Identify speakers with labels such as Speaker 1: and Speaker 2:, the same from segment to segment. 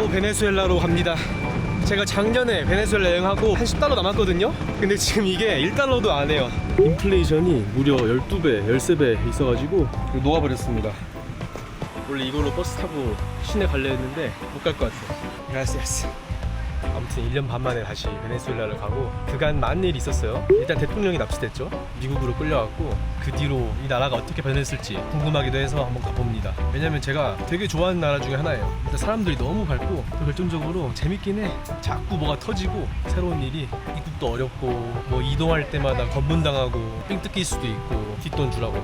Speaker 1: 바로 베네수엘라로 갑니다. 제가 작년에 베네수엘라 여행하고 한 10달러 남았거든요. 근데 지금 이게 1달러도 안 해요. 인플레이션이 무려 12배, 13배 있어가지고 녹아버렸습니다. 원래 이걸로 버스 타고 시내 갈려 했는데 못 갈 것 같아요. gracias. 아무튼 1년 반 만에 다시 베네수엘라를 가고 그간 많은 일이 있었어요. 일단 대통령이 납치됐죠. 미국으로 끌려갔고 그 뒤로 이 나라가 어떻게 변했을지 궁금하기도 해서 한번 가봅니다. 왜냐면 제가 되게 좋아하는 나라 중에 하나예요. 일단 사람들이 너무 밝고 또 결정적으로 재밌긴 해. 자꾸 뭐가 터지고 새로운 일이 입국도 어렵고 뭐 이동할 때마다 검문당하고 삥 뜯길 수도 있고 뒷돈 주라고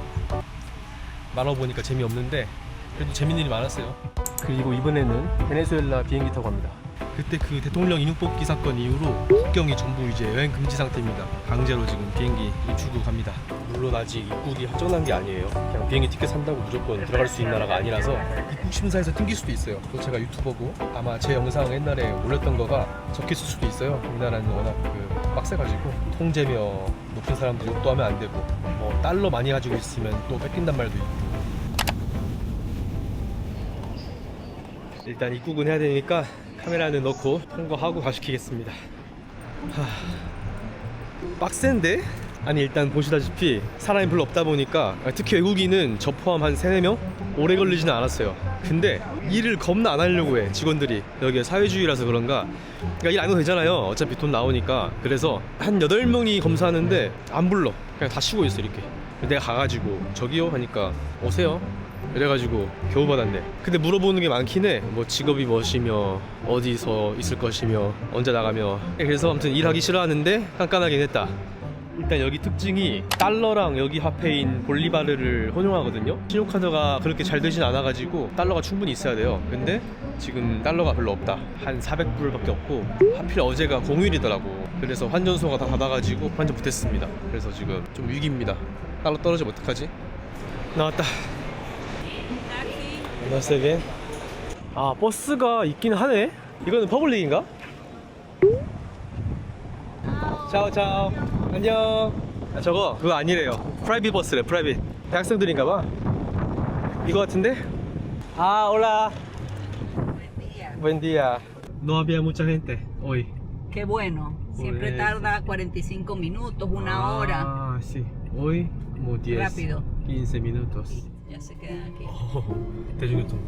Speaker 1: 말아보니까 재미없는데 그래도 재밌는 일이 많았어요. 그리고 이번에는 베네수엘라 비행기 타고 갑니다. 그때 그 대통령 인육 뽑기 사건 이후로 국경이 전부 이제 여행 금지 상태입니다. 강제로 지금 비행기 입출국 갑니다. 물론 아직 입국이 확정난 게 아니에요. 그냥 비행기 티켓 산다고 무조건 들어갈 수 있는 나라가 아니라서 입국 심사에서 튕길 수도 있어요. 또 제가 유튜버고 아마 제 영상 옛날에 올렸던 거가 적혔을 수도 있어요. 우리나라는 워낙 빡세가지고 통제며 높은 사람들 욕도 하면 안 되고 뭐 달러 많이 가지고 있으면 또 뺏긴단 말도 있고. 일단 입국은 해야 되니까 카메라는 넣고 통과하고 가시키겠습니다. 빡센데? 아니 일단 보시다시피 사람이 별로 없다 보니까 특히 외국인은 저 포함 한 3, 4명? 오래 걸리지는 않았어요. 근데 일을 겁나 안 하려고 해 직원들이. 여기 사회주의라서 그런가 그러니까 일 안 해도 되잖아요. 어차피 돈 나오니까. 그래서 한 8명이 검사하는데 안 불러. 그냥 다 쉬고 있어 이렇게. 내가 가가지고 저기요 하니까 오세요 이래가지고 겨우 받았네. 근데 물어보는 게 많긴 해. 뭐 직업이 무엇이며 어디서 있을 것이며 언제 나가며. 그래서 아무튼 일하기 싫어하는데 깐깐하긴 했다. 일단 여기 특징이 달러랑 여기 화폐인 볼리바르를 혼용하거든요. 신용카드가 그렇게 잘 되진 않아가지고 달러가 충분히 있어야 돼요. 근데 지금 달러가 별로 없다. 한 400불밖에 없고 하필 어제가 공휴일이더라고. 그래서 환전소가 다 닫아가지고 환전 못했습니다. 그래서 지금 좀 위기입니다. 달러 떨어지면 어떡하지? 나왔다. 안녕하세요. 아 버스가 있긴 하네. 이거는 퍼블릭인가? 차오차오. 안녕. 아, 저거 그거 아니래요. 프라이빗 버스래. 프라이빗. 대학생들인가봐. 이거 같은데? 아 올라. Buen día. No había mucha gente hoy.
Speaker 2: Qué bueno. Siempre tarda 45 minutos, una hora.
Speaker 1: Ah, sí. Hoy como 10,
Speaker 2: Rápido.
Speaker 1: 15 minutos.
Speaker 2: Ya se quedan aquí.
Speaker 1: 대중교통.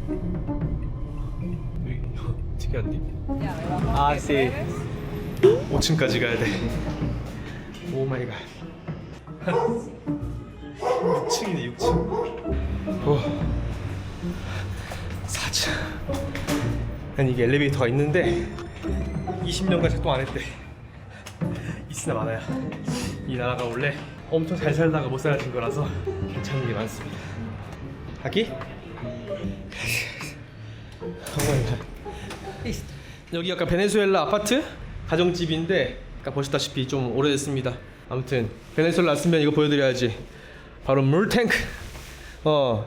Speaker 1: 특이한데?
Speaker 2: Ya, vamos.
Speaker 1: 아, sí. 5층까지 가야 돼. 오 마이 갓. 6층이네, 6층. 오. 4층. 아니 이게 엘리베이터가 있는데 20년간 작동 안 했대. 있으나 마나야. 이 나라가 원래 엄청 잘 살다가 못 살아진 거라서 괜찮은 게 많습니다. aquí? 여기 약간 베네수엘라 아파트? 가정집인데 아까 보시다시피 좀 오래됐습니다. 아무튼 베네수엘라 왔으면 이거 보여드려야지. 바로 물탱크.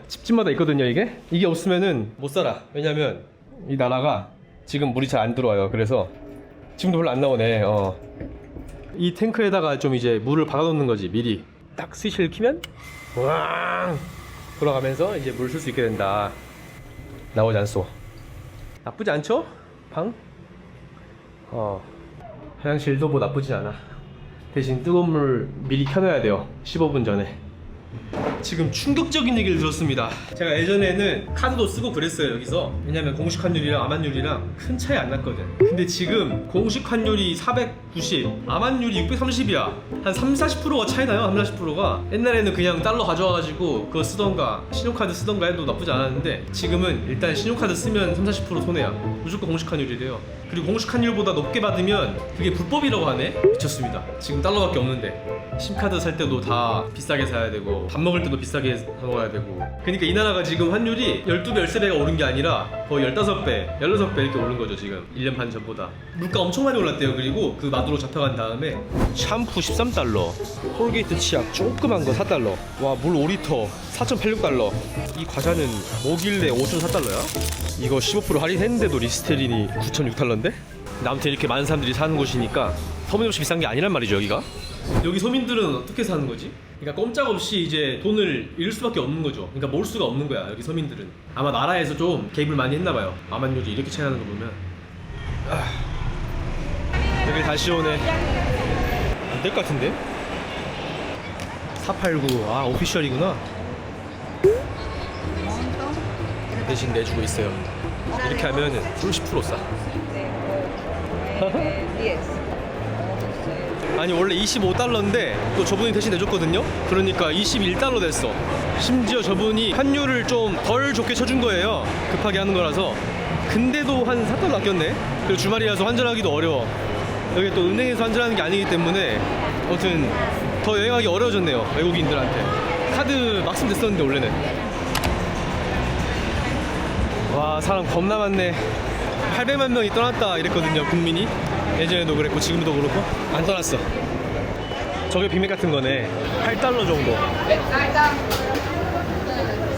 Speaker 1: 집집마다 있거든요. 이게 없으면은 못 살아. 왜냐면 이 나라가 지금 물이 잘 안 들어와요. 그래서 지금도 별로 안 나오네. 이 탱크에다가 좀 이제 물을 받아놓는 거지. 미리 딱 스위치를 키면 왕 돌아가면서 이제 물 쓸 수 있게 된다. 나오지 않소. 나쁘지 않죠? 방? 화장실도 뭐 나쁘지 않아. 대신 뜨거운 물 미리 켜놔야 돼요. 15분 전에. 지금 충격적인 얘기를 들었습니다. 제가 예전에는 카드도 쓰고 그랬어요 여기서. 왜냐면 공식 환율이랑 암환율이랑 큰 차이 안 났거든. 근데 지금 공식 환율이 490, 암환율이 630이야. 한 30-40%가 차이 나요. 30-40%가. 옛날에는 그냥 달러 가져와가지고 그거 쓰던가 신용카드 쓰던가 해도 나쁘지 않았는데 지금은 일단 신용카드 쓰면 30-40% 손해야. 무조건 공식 환율이래요. 그리고 공식 환율보다 높게 받으면 그게 불법이라고 하네? 미쳤습니다. 지금 달러밖에 없는데 심카드 살 때도 다 비싸게 사야 되고 밥 먹을 때도 비싸게 사 먹어야 되고. 그러니까 이 나라가 지금 환율이 12배, 13배가 오른 게 아니라 거의 15배, 16배 이렇게 오른 거죠 지금. 1년 반 전보다. 물가 엄청 많이 올랐대요. 그리고 그 마두로 잡혀간 다음에 샴푸 13달러, 콜게이트 치약 조그만 거 4달러, 와 물 5리터 4.86달러. 이 과자는 뭐길래 5.4달러야? 이거 15% 할인했는데도 리스테린이 9.6달러인데? 아무튼 이렇게 많은 사람들이 사는 곳이니까 터무니없이 비싼 게 아니란 말이죠 여기가. 여기 서민들은 어떻게 사는 거지? 그러니까 꼼짝없이 이제 돈을 잃을 수밖에 없는 거죠. 그러니까 모을 수가 없는 거야 여기 서민들은. 아마 나라에서 좀 개입을 많이 했나 봐요. 암환율이 이렇게 차이 나는 거 보면. 여기 다시 오네. 안 될 것 같은데? 489. 아, 오피셜이구나. 대신 내주고 있어요. 이렇게 하면은 30% 싸. 아니 원래 25달러인데 또 저분이 대신 내줬거든요. 그러니까 21달러 됐어. 심지어 저분이 환율을 좀 덜 좋게 쳐준 거예요. 급하게 하는 거라서. 근데도 한 4달러 아꼈네. 그리고 주말이라서 환전하기도 어려워. 여기 또 은행에서 환전하는 게 아니기 때문에 아무튼 더 여행하기 어려워졌네요, 외국인들한테. 카드 막씀 됐었는데 원래는. 와, 사람 겁나 많네. 800만 명이 떠났다 이랬거든요, 국민이. 예전에도 그랬고 지금도 그렇고. 안 떠났어. 저게 빅맥 같은 거네. 8달러 정도.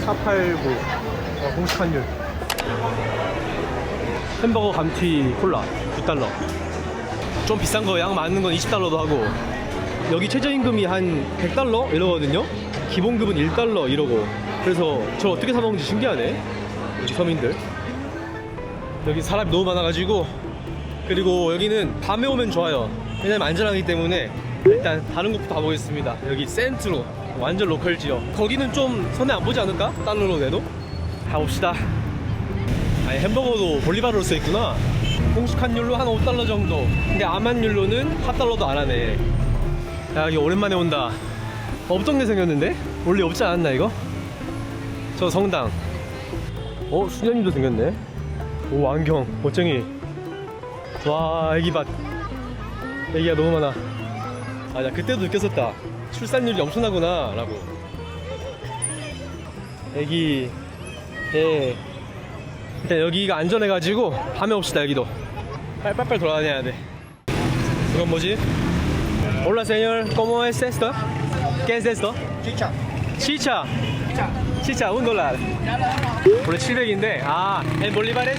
Speaker 1: 489 공식 환율. 햄버거 감튀 콜라 9달러. 좀 비싼 거 양 많은 건 20달러도 하고. 여기 최저임금이 한 100달러 이러거든요. 기본급은 1달러 이러고. 그래서 저 어떻게 사 먹는지 신기하네, 여기 서민들. 여기 사람이 너무 많아가지고. 그리고 여기는 밤에 오면 좋아요. 왜냐면 안전하기 때문에. 일단 다른 곳부터 가보겠습니다. 여기 센트로 완전 로컬 지역. 거기는 좀 손해 안 보지 않을까? 달러로 내도. 가봅시다. 아니, 햄버거도 볼리바르로 써있구나. 공식 환율로 한 5달러 정도. 근데 암환율로는 4달러도 안 하네. 야, 여기 오랜만에 온다. 업종내 생겼는데? 원래 없지 않았나 이거? 저 성당. 수녀님도 생겼네. 오, 안경 멋쟁이. 와, 애기밭. 애기가 너무 많아. 아, 나 그때도 느꼈었다. 출산율이 엄청나구나 라고. 애기 일단 여기가 안전해가지고 밤에 옵시다. 여기도 빨빨빨 돌아다녀야 돼. 이건 뭐지? Hola señor, ¿cómo es esto? ¿Qué es esto?
Speaker 3: Chicha.
Speaker 1: Chicha. Chicha, $1. 원래 700인데, en bolívares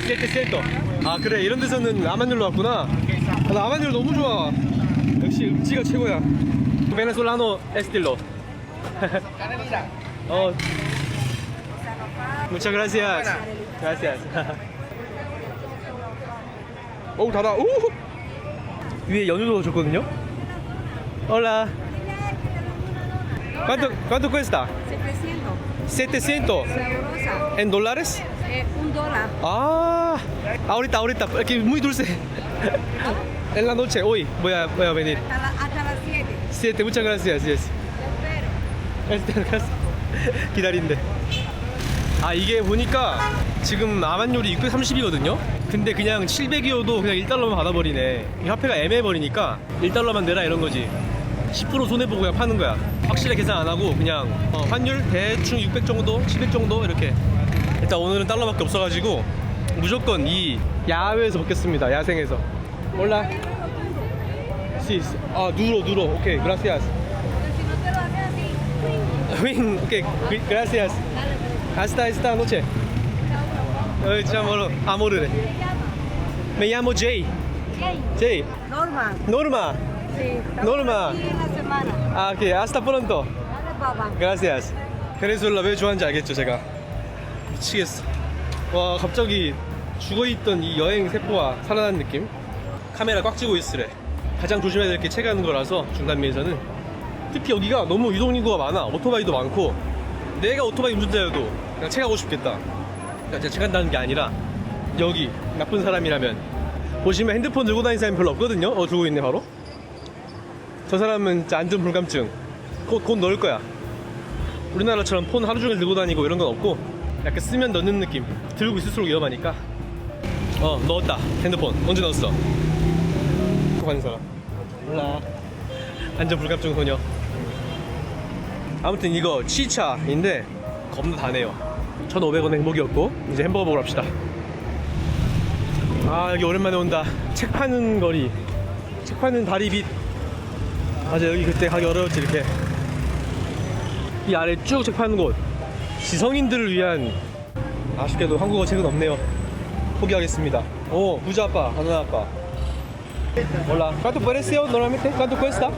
Speaker 1: 700. 아, 그래, 이런 데서는 암환율로 왔구나. 나 암환율 너무 좋아. 역시 음지가 최고야. Venezolano estilo. Muchas gracias. Gracias. 오, 달아. 오! 위에 연유도 줬거든요. Hola. ¿Cuánto cuesta?
Speaker 2: 700.
Speaker 1: 700.
Speaker 2: Sabrosa.
Speaker 1: ¿En dólares?
Speaker 2: $1.
Speaker 1: Ah, ahorita, que muy dulce. En la noche, hoy voy a venir.
Speaker 2: Hasta las 7.
Speaker 1: 7, muchas gracias. Yes. 기다린대. 아, 이게 보니까 지금 암환율이 630이거든요. 근데 그냥 700이어도 그냥 1달러만 받아버리네. 이 화폐가 애매해버리니까 1달러만 내라 이런 거지. 10% 손해보고 그냥 파는 거야. 확실히 계산 안 하고 그냥 환율 대충 600 정도, 700 정도 이렇게. 일단 오늘은 달러밖에 없어가지고 무조건 이 야외에서 먹겠습니다. 야생에서. 몰라. duro. 오케이, gracias. Wing, okay, gracias. Hasta esta noche. Amor. Me llamo Jay. Jay. Norma.
Speaker 2: Sí.
Speaker 1: Norma.
Speaker 2: Aquí en la semana.
Speaker 1: Okay, hasta pronto.
Speaker 2: Dale, papá.
Speaker 1: Gracias. 베네수엘라 왜 좋아하는지 알겠죠, 제가. 미치겠어. 와, 갑자기 죽어있던 이 여행 세포가 살아난 느낌. 카메라 꽉 쥐고 있으래. 가장 조심해야 될 게 차 가는 거라서 중남미에서는. 특히 여기가 너무 유동인구가 많아. 오토바이도 많고. 내가 오토바이 운전자여도 그냥 차 가고 싶겠다. 그러니까 제가 차 간다는 게 아니라 여기 나쁜 사람이라면. 보시면 핸드폰 들고 다니는 사람이 별로 없거든요. 들고 있네 바로. 저 사람은 진짜 안전 불감증. 곧 넣을 거야. 우리나라처럼 폰 하루 종일 들고 다니고 이런 건 없고 약간 쓰면 넣는 느낌. 들고 있을수록 위험하니까. 넣었다. 핸드폰 언제 넣었어? 가는 사람. 몰라. 안전 불감증 소녀. 아무튼 이거 치차인데 겁나 다네요. 1,500원 행복이었고 이제 햄버거 먹으러 갑시다. 아, 여기 오랜만에 온다. 책 파는 거리, 책 파는 다리 빛. 맞아, 여기 그때 가기 어려웠지. 이렇게 이 아래 쭉 책 파는 곳, 지성인들을 위한. 아쉽게도 한국어 책은 없네요. 포기하겠습니다. 오, 부자 아빠, 가난 아빠. Hola. ¿Cuánto precio normalmente? ¿Cuánto cuesta?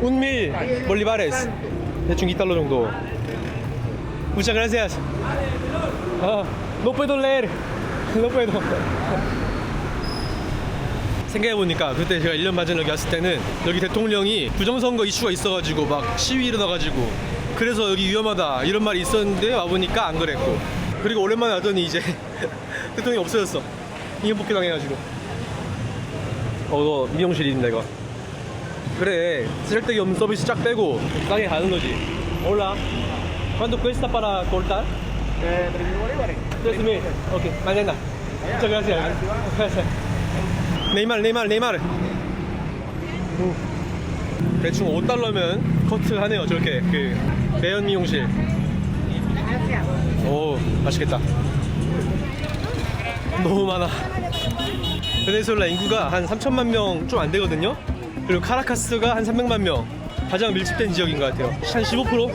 Speaker 1: 1,000 bolívares. 대충 2달러 정도. Muchas gracias. No puedo leer. No puedo. 생각해보니까 그때 제가 1년 반 전에 여기 왔을 때는 여기 대통령이 부정선거 이슈가 있어가지고 막 시위 일어나가지고 그래서 여기 위험하다 이런 말이 있었는데 와보니까 안 그랬고, 그리고 오랜만에 왔더니 이제 대통령이 없어졌어. 인연뽑기 당해가지고. 이거 미용실인데 이거. 그래, 쓸데기 없는 서비스 쫙 빼고 싸게 가는 거지. Hola. ¿Cuánto cuesta para cortar? 3,000. Ok, mañana. Muchas gracias. Gracias. 네이마르. 대충 $5면 커트 하네요. 저렇게 그 매연 미용실. 오, 맛있겠다. 너무 많아. 베네수엘라 인구가 한 3천만 명 좀 안 되거든요. 그리고 카라카스가 한 300만 명. 가장 밀집된 지역인 것 같아요. 한 15%?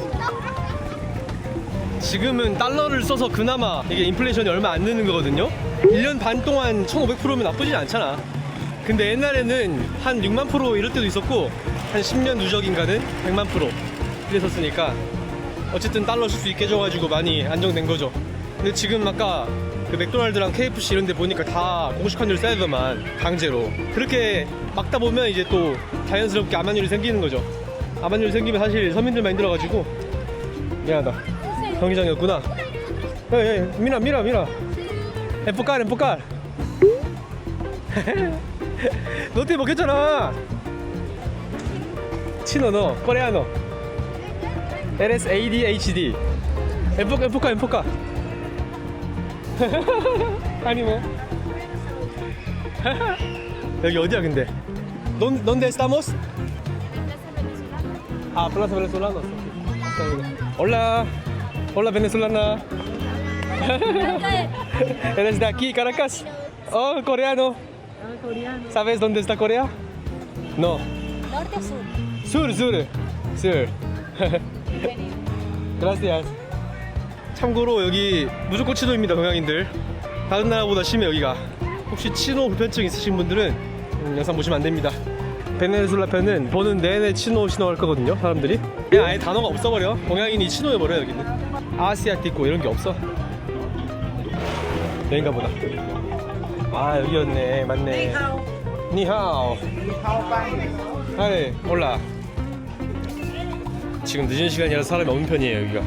Speaker 1: 지금은 달러를 써서 그나마 이게 인플레이션이 얼마 안 느는 거거든요. 1년 반 동안 1500%면 나쁘진 않잖아. 근데 옛날에는 한 6만 프로 이럴 때도 있었고, 한 10년 누적인가는 100만 프로 이랬었으니까 어쨌든 달러 쓸 수 있게 해줘가지고 많이 안정된 거죠. 근데 지금 아까 그 맥도날드랑 KFC 이런 데 보니까 다 공식 환율 써야 되더만, 강제로. 그렇게 막다 보면 이제 또 자연스럽게 암환율이 생기는 거죠. 암환율이 생기면 사실 서민들만 힘들어가지고. 미안하다, 경기장이었구나. 미라 엠포칼 너 때문에 먹혔잖아. 치노 너 코레아노 Eres ADHD. 엠포카 아니 뭐. 여기 어디야 근데? ¿Dónde estamos? Ah, Plaza Venezolano. Hola venezolana. ¿Eres de aquí, Caracas? Oh, coreano. ¿Sabes dónde está Corea? No.
Speaker 3: ¿Norte o sur?
Speaker 1: Sur. Gracias. 참고로 여기 무조건 치노입니다, 동양인들. 다른 나라보다 심해 여기가. 혹시 치노 불편증 있으신 분들은 영상 보시면 안 됩니다. 베네수엘라 편은 보는 내내 치노 할 거거든요, 사람들이. 그냥 아예 단어가 없어버려. 동양인이 치노여버려 여기는. 아시아티코 이런 게 없어. 여긴가 보다. 아, 여기였네. 맞네. 니하오. 하이, 올라. 지금 늦은 시간이라 사람이 없는 편이에요, 여기가.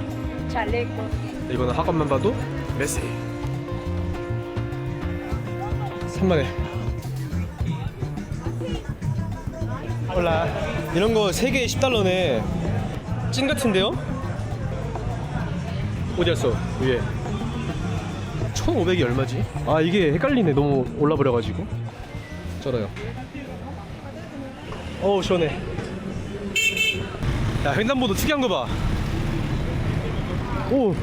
Speaker 3: Chaleco.
Speaker 1: 이거는 학원만 봐도 메시 3만에. 올라. 이런 거 3개에 $10네. 찐 같은데요? 어디 갔어? 위에 1,500이 얼마지? 아, 이게 헷갈리네. 너무 올라버려가지고. 쩔어요. 어우, 시원해. 야, 횡단보도 특이한 거 봐. 오,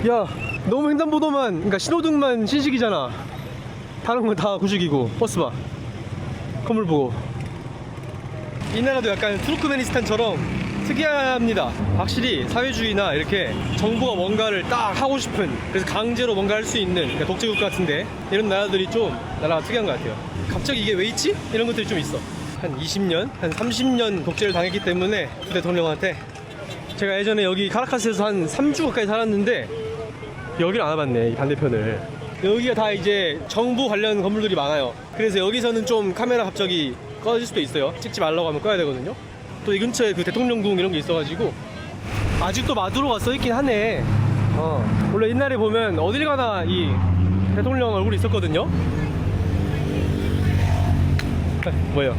Speaker 1: 야, 너무 횡단보도만, 그러니까 신호등만 신식이잖아. 다른 건 다 구식이고. 버스 봐, 건물 보고. 이 나라도 약간 투르크메니스탄처럼 특이합니다. 확실히 사회주의나 이렇게 정부가 뭔가를 딱 하고 싶은, 그래서 강제로 뭔가 할 수 있는, 그러니까 독재국 같은데 이런 나라들이 좀 나라가 특이한 것 같아요. 갑자기 이게 왜 있지? 이런 것들이 좀 있어. 한 20년, 한 30년 독재를 당했기 때문에 부 대통령한테. 제가 예전에 여기 카라카스에서 한 3주 가까이 살았는데 여기를 안 와봤네, 이 반대편을. 여기가 다 이제 정부 관련 건물들이 많아요. 그래서 여기서는 좀 카메라 갑자기 꺼질 수도 있어요. 찍지 말라고 하면 꺼야 되거든요. 또 이 근처에 그 대통령궁 이런 게 있어가지고. 아직도 마두로가 써있긴 하네. 원래 옛날에 보면 어딜 가나 이 대통령 얼굴이 있었거든요. 뭐예요?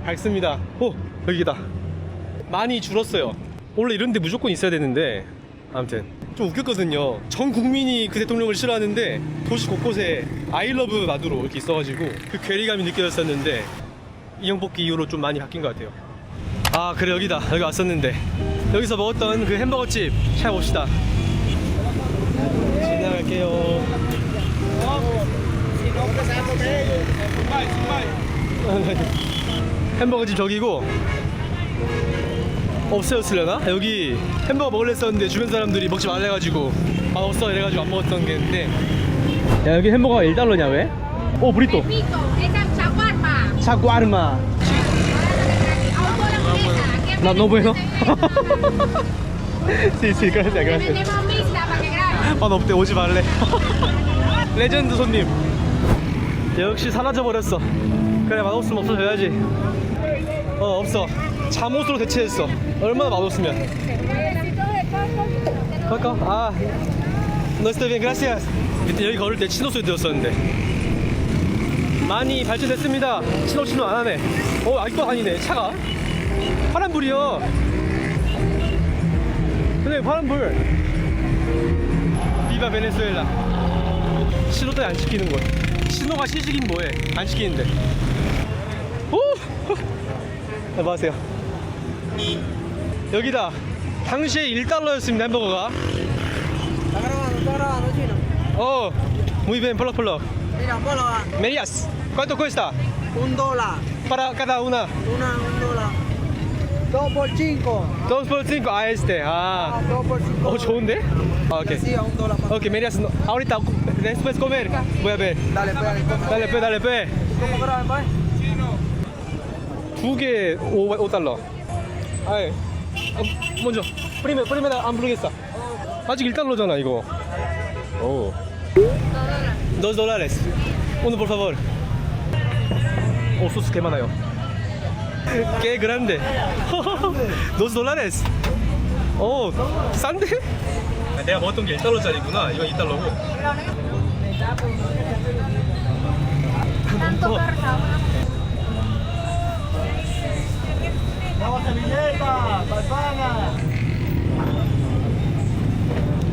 Speaker 1: 밝습니다. 오, 여기다. 많이 줄었어요. 원래 이런 데 무조건 있어야 되는데. 아무튼 좀 웃겼거든요. 전 국민이 그 대통령을 싫어하는데 도시 곳곳에 I love 마두로 이렇게 있어가지고 그 괴리감이 느껴졌었는데 이형뽑기 이후로 좀 많이 바뀐 것 같아요. 아, 그래, 여기다. 여기 왔었는데 여기서 먹었던 그 햄버거집 찾아봅시다. 지나갈게요. 햄버거집 저기고. 없어졌으려나? 여기 햄버거 먹으려 했었는데 주변 사람들이 먹지 말라 해가지고 없어 이래가지고 안 먹었던 게 있는데. 야, 여기 햄버거가 $1냐 왜? 오, 브리또. 샤과르마. 나 no bueno. Sí, gracias. 아, 너 없대. 오지 말래. 레전드 손님. 역시 사라져버렸어. 그래, 맛없으면 없어져야지. 없어. 잠옷으로 대체했어. 얼마나 맛없으면. 갈까? 아, no estoy bien, gracias. 그때 여기 걸을 때 치노 소리 들었었는데. 많이 발전됐습니다. 치노 안 하네. 아직도 다니네, 차가. 파란불이요. 근데 파란불. 비바 베네수엘라. 신호 때문에 안 지키는 것. 신호가 시식인 뭐해? 안 지키는데. 오! 뭐 하세요? 여기다. 당시에 1달러였습니다, 햄버거가. Muy bien, pollo.
Speaker 4: Mira, polo,
Speaker 1: Medias. ¿Cuánto cuesta?
Speaker 4: $1.
Speaker 1: Para cada una.
Speaker 4: $1. 2 por 5.
Speaker 1: 2 por 5. Ah, este. Ah.
Speaker 4: 2 por 5.
Speaker 1: 좋은데? Ah, ok.
Speaker 4: Sí, a $1.
Speaker 1: Ok, medias. Ahorita, después comer. Voy a ver.
Speaker 4: Dale, pues.
Speaker 1: Dale, pe.
Speaker 4: ¿Cómo grabas, pues?
Speaker 1: 2개 5달러. 아이. 먼저. 프리메라 함부르겠어. 아직 1달러잖아, 이거. 오. $2. Uno, por favor. 소스 개 많아요. 꽤 그란데. $2. 싼데? 내가 먹었던 게 1달러짜리구나. 이건 2달러고.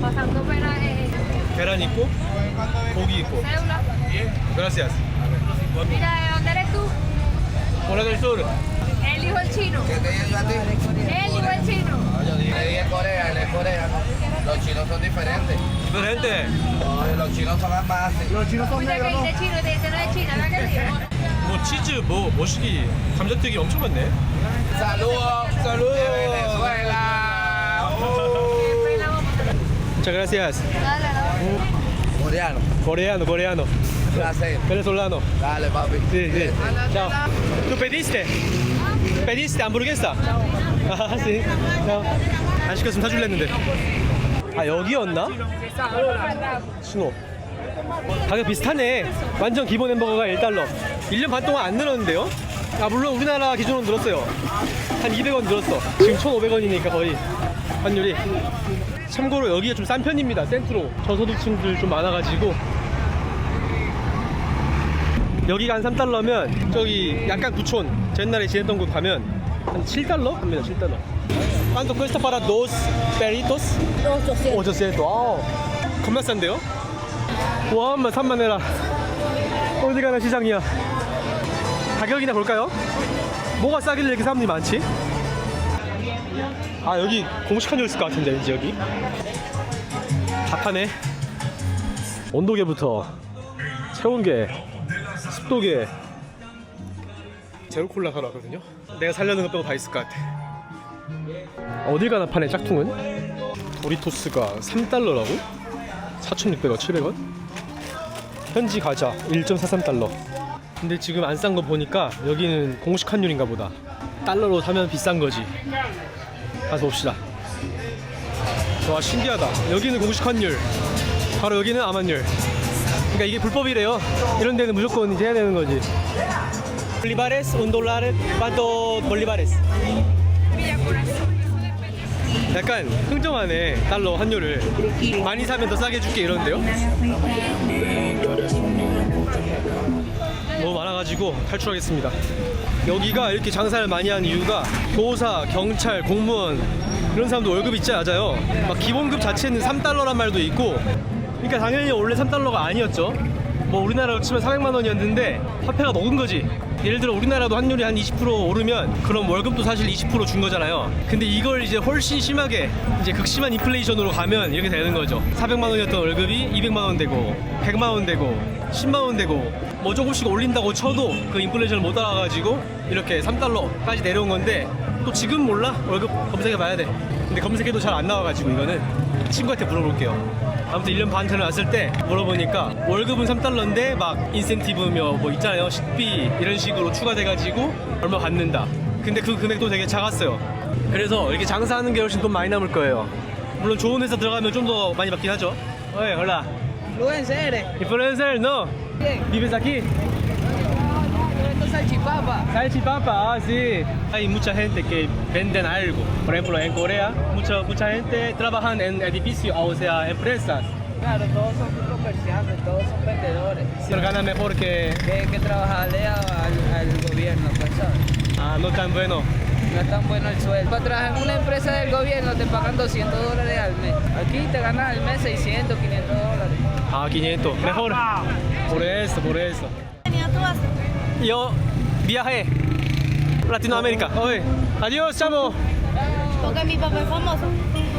Speaker 3: Pasando pena
Speaker 1: 계란 있고 고기 있고.
Speaker 3: cédula.
Speaker 1: Gracias.
Speaker 3: Mira, ¿de dónde eres tú?
Speaker 1: Hola del Sur.
Speaker 3: Él dijo el chino.
Speaker 4: ¿Qué te digo yo a ti?
Speaker 3: Él dijo el chino.
Speaker 4: Yo dije en Corea, él es coreano. Los chinos son diferentes.
Speaker 1: diferente.
Speaker 4: Los chinos son más básicos. Los chinos son
Speaker 3: Escucha que
Speaker 4: negros, ¿no?
Speaker 3: dice chino, te dice no es china, ¿verdad que digo?
Speaker 1: 뭐 치즈, 뭐 머시기, 감자튀김 엄청 많네.
Speaker 4: Saludos.
Speaker 1: Saludos.
Speaker 4: De Venezuela.
Speaker 1: Muchas gracias.
Speaker 3: Dale, dale.
Speaker 4: Coreano.
Speaker 1: Coreano.
Speaker 4: Placer.
Speaker 1: Venezolano.
Speaker 4: Dale, papi.
Speaker 1: Sí. Chao. ¿Tú pediste? ¿Pediste hamburguesa? 아, sí. 안 시켰으면 사줄래 했는데. 아, 여기였나? 신호. 가격 비슷하네. 완전 기본 햄버거가 1달러. 1년 반 동안 안 늘었는데요? 아, 물론 우리나라 기준으로 늘었어요. 한 200원 늘었어. 지금 1,500원이니까 거의 환율이. 참고로 여기가 좀 싼 편입니다. 센트로. 저소득층들 좀 많아가지고. 여기가 한 3달러면 저기 약간 구촌 제 옛날에 지냈던 곳 가면 한 7달러? 합니다. 7달러. ¿Cuánto cuesta para dos perritos? 800. 아, 겁나 싼데요? 와, 엄마 산만해라. 어디 가나 시장이야. 가격이나 볼까요? 뭐가 싸길래 이렇게 사람들이 많지? 아, 여기 공식 한정 있을 것 같은데 왠지 여기. 다 파네. 온도계부터 체온계, 습도계. 제로콜라 사러 왔거든요. 내가 살려는 것 빼고 다 있을 것 같아. 어딜 가나 파네. 짝퉁은 도리토스가 3달러라고? 4,600원, 700원? 현지 과자 1.43달러. 근데 지금 안 싼 거 보니까 여기는 공식 환율인가 보다. 달러로 사면 비싼 거지. 가서 봅시다. 와, 신기하다. 여기는 공식 환율, 바로 여기는 암환율. 그러니까 이게 불법이래요. 이런 데는 무조건 이제 해야 되는 거지. 볼리바레스, $1, ¿cuánto bolívares? 약간 흥정하네. 달러 환율을 많이 사면 더 싸게 해줄게 이러는데요. 너무 많아가지고 탈출하겠습니다. 여기가 이렇게 장사를 많이 하는 이유가 교사, 경찰, 공무원 이런 사람도 월급이 진짜 낮아요. 막 기본급 자체는 3달러란 말도 있고. 그러니까 당연히 원래 3달러가 아니었죠. 뭐 우리나라로 치면 400만 원이었는데 화폐가 녹은 거지. 예를 들어 우리나라도 환율이 한 20% 오르면 그럼 월급도 사실 20% 준 거잖아요. 근데 이걸 이제 훨씬 심하게 이제 극심한 인플레이션으로 가면 이렇게 되는 거죠. 400만 원이었던 월급이 200만 원 되고 100만 원 되고 10만 원 되고 뭐 조금씩 올린다고 쳐도 그 인플레이션을 못 따라가가지고 이렇게 3달러까지 내려온 건데 또 지금 몰라? 월급 검색해 봐야 돼. 근데 검색해도 잘 안 나와가지고 이거는 친구한테 물어볼게요. 아무튼 1년 반 전에 왔을 때 물어보니까 월급은 3달러인데 막 인센티브며 뭐 있잖아요. 식비 이런 식으로 추가돼가지고 얼마 받는다. 근데 그 금액도 되게 작았어요. 그래서 이렇게 장사하는 게 훨씬 돈 많이 남을 거예요. 물론 좋은 회사 들어가면 좀 더 많이 받긴 하죠. 어이, 헐라.
Speaker 2: influencer eres.
Speaker 1: Influencer, no.
Speaker 2: Bien.
Speaker 1: ¿Vives aquí?
Speaker 2: Esto es salchipapa.
Speaker 1: Salchipapa, ah, sí. Hay mucha gente que venden algo. Por ejemplo, en Corea, mucha gente trabaja en edificios, o sea, empresas.
Speaker 2: Claro, todos son comerciantes, todos son vendedores.
Speaker 1: Pero ganan mejor que...
Speaker 2: Que trabajarle al gobierno, pues, ¿sabes?
Speaker 1: Ah, no tan bueno.
Speaker 2: No es tan bueno el sueldo. Para trabajar en una empresa del gobierno te pagan $200 al mes. Aquí te ganas al mes 600, $500.
Speaker 1: Ah, 500. Mejor. Por eso. Yo viajé Latinoamérica. Oye, adiós, chamo.
Speaker 3: Porque mi papá es famoso.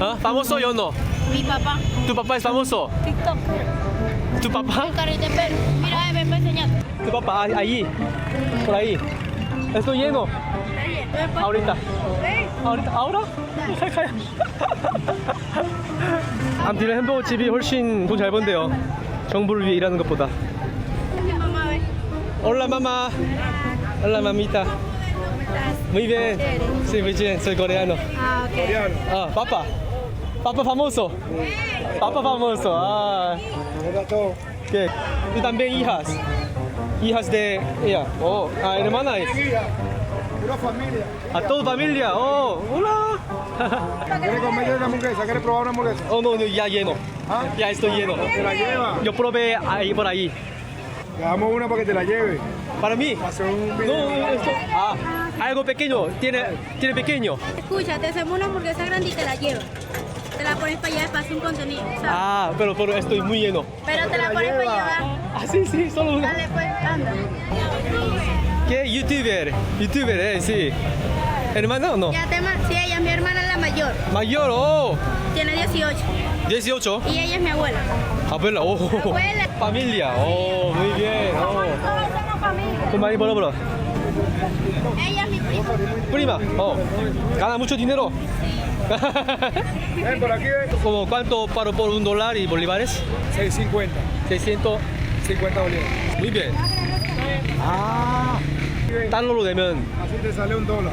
Speaker 1: ¿Ah? ¿Famoso yo no?
Speaker 3: Mi papá.
Speaker 1: ¿Tu papá es famoso?
Speaker 3: TikTok.
Speaker 1: ¿Tu papá?
Speaker 3: Carrito de pelo. Mira, me va a enseñar.
Speaker 1: Tu papá, ahí. Por ahí. Estoy lleno. Ahorita. ¿Ahora? 아무튼 햄버거 집이 훨씬 돈 잘 번대요. 정부를 위해 일하는 것보다.
Speaker 3: Mamá, ve.
Speaker 1: Hola mamá. Hola mamita. Muy bien. Sí, muy bien. Soy coreano.
Speaker 3: Ah, ok.
Speaker 1: Ah, papá. Papá famoso. Papá famoso. Ah. ¿Qué? ¿Tú también hijas? Hijas de ella. Oh, ah, hermana es.
Speaker 5: Una familia.
Speaker 1: A toda familia. Oh, hola.
Speaker 5: ¿Quieres comer una hamburguesa? ¿Quieres probar una hamburguesa?
Speaker 1: Oh, no, ya lleno.
Speaker 5: ¿Ah?
Speaker 1: Ya estoy lleno.
Speaker 5: Te la lleva.
Speaker 1: Yo probé ahí por ahí.
Speaker 5: Le damos una para que te la lleve.
Speaker 1: Para mí.
Speaker 5: Hacer un video.
Speaker 1: No, esto. Ah, algo pequeño. Tiene pequeño.
Speaker 3: Escucha, te hacemos una hamburguesa grande y te la llevas. Te la pones para allá, para un contenido, ¿sabes?
Speaker 1: Ah, pero estoy muy lleno.
Speaker 3: Pero te la pones para llevar.
Speaker 1: Ah, sí, solo una.
Speaker 3: Dale, pues, anda.
Speaker 1: ¿Qué? YouTuber, sí. ¿Hermana o no?
Speaker 3: Sí, ella es mi hermana la mayor.
Speaker 1: Mayor, oh.
Speaker 3: Tiene 18.
Speaker 1: 18.
Speaker 3: Y ella es mi abuela.
Speaker 1: Abuela, oh.
Speaker 3: Abuela.
Speaker 1: Familia, oh, muy bien. Oh.
Speaker 3: Todos somos familia.
Speaker 1: 돈 많이 벌어보라.
Speaker 3: Ella es mi prima.
Speaker 1: Prima, oh. Gana mucho dinero.
Speaker 5: Ven por aquí, ven.
Speaker 1: ¿Como cuánto paro por $1 y bolívares?
Speaker 5: 650.
Speaker 1: 600.
Speaker 5: 50 bolívares.
Speaker 1: Muy bien. Ah, 달러로 내면
Speaker 5: Así te sale $1.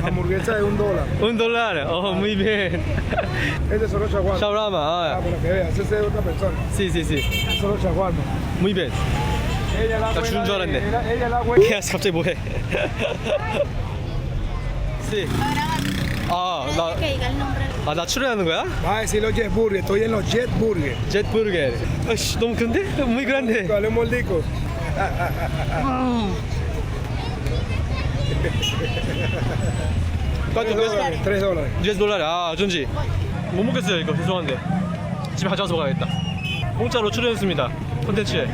Speaker 5: Hamburguesa de $1.
Speaker 1: $1. Oh, muy bien.
Speaker 5: Este es solo chaguarma.
Speaker 1: 샤브라마.
Speaker 5: Ah,
Speaker 1: Ah,
Speaker 5: para que veas, ese es de otra persona.
Speaker 1: sí.
Speaker 5: Solo chaguarma.
Speaker 1: Muy bien.
Speaker 5: Ella es la
Speaker 1: 나 주는 줄
Speaker 5: abuela.
Speaker 1: 알았네.
Speaker 5: Ella es la abuela.
Speaker 1: 걔가 갑자기 뭐해? sí.
Speaker 3: Que diga el nombre.
Speaker 1: 나 출연하는 거야?
Speaker 5: Va a decir los Jet Burger. Estoy en los Jet Burger.
Speaker 1: 젯버거. 아씨, 너무 큰데? muy grande.
Speaker 5: Dale un moldico.
Speaker 1: ¿Cuánto cuesta?
Speaker 5: $3.
Speaker 1: $10. 아, 어쩐지 못 먹겠어요 이거. 죄송한데 집에 가져와서 먹어야겠다. 공짜로 출연했습니다 콘텐츠에.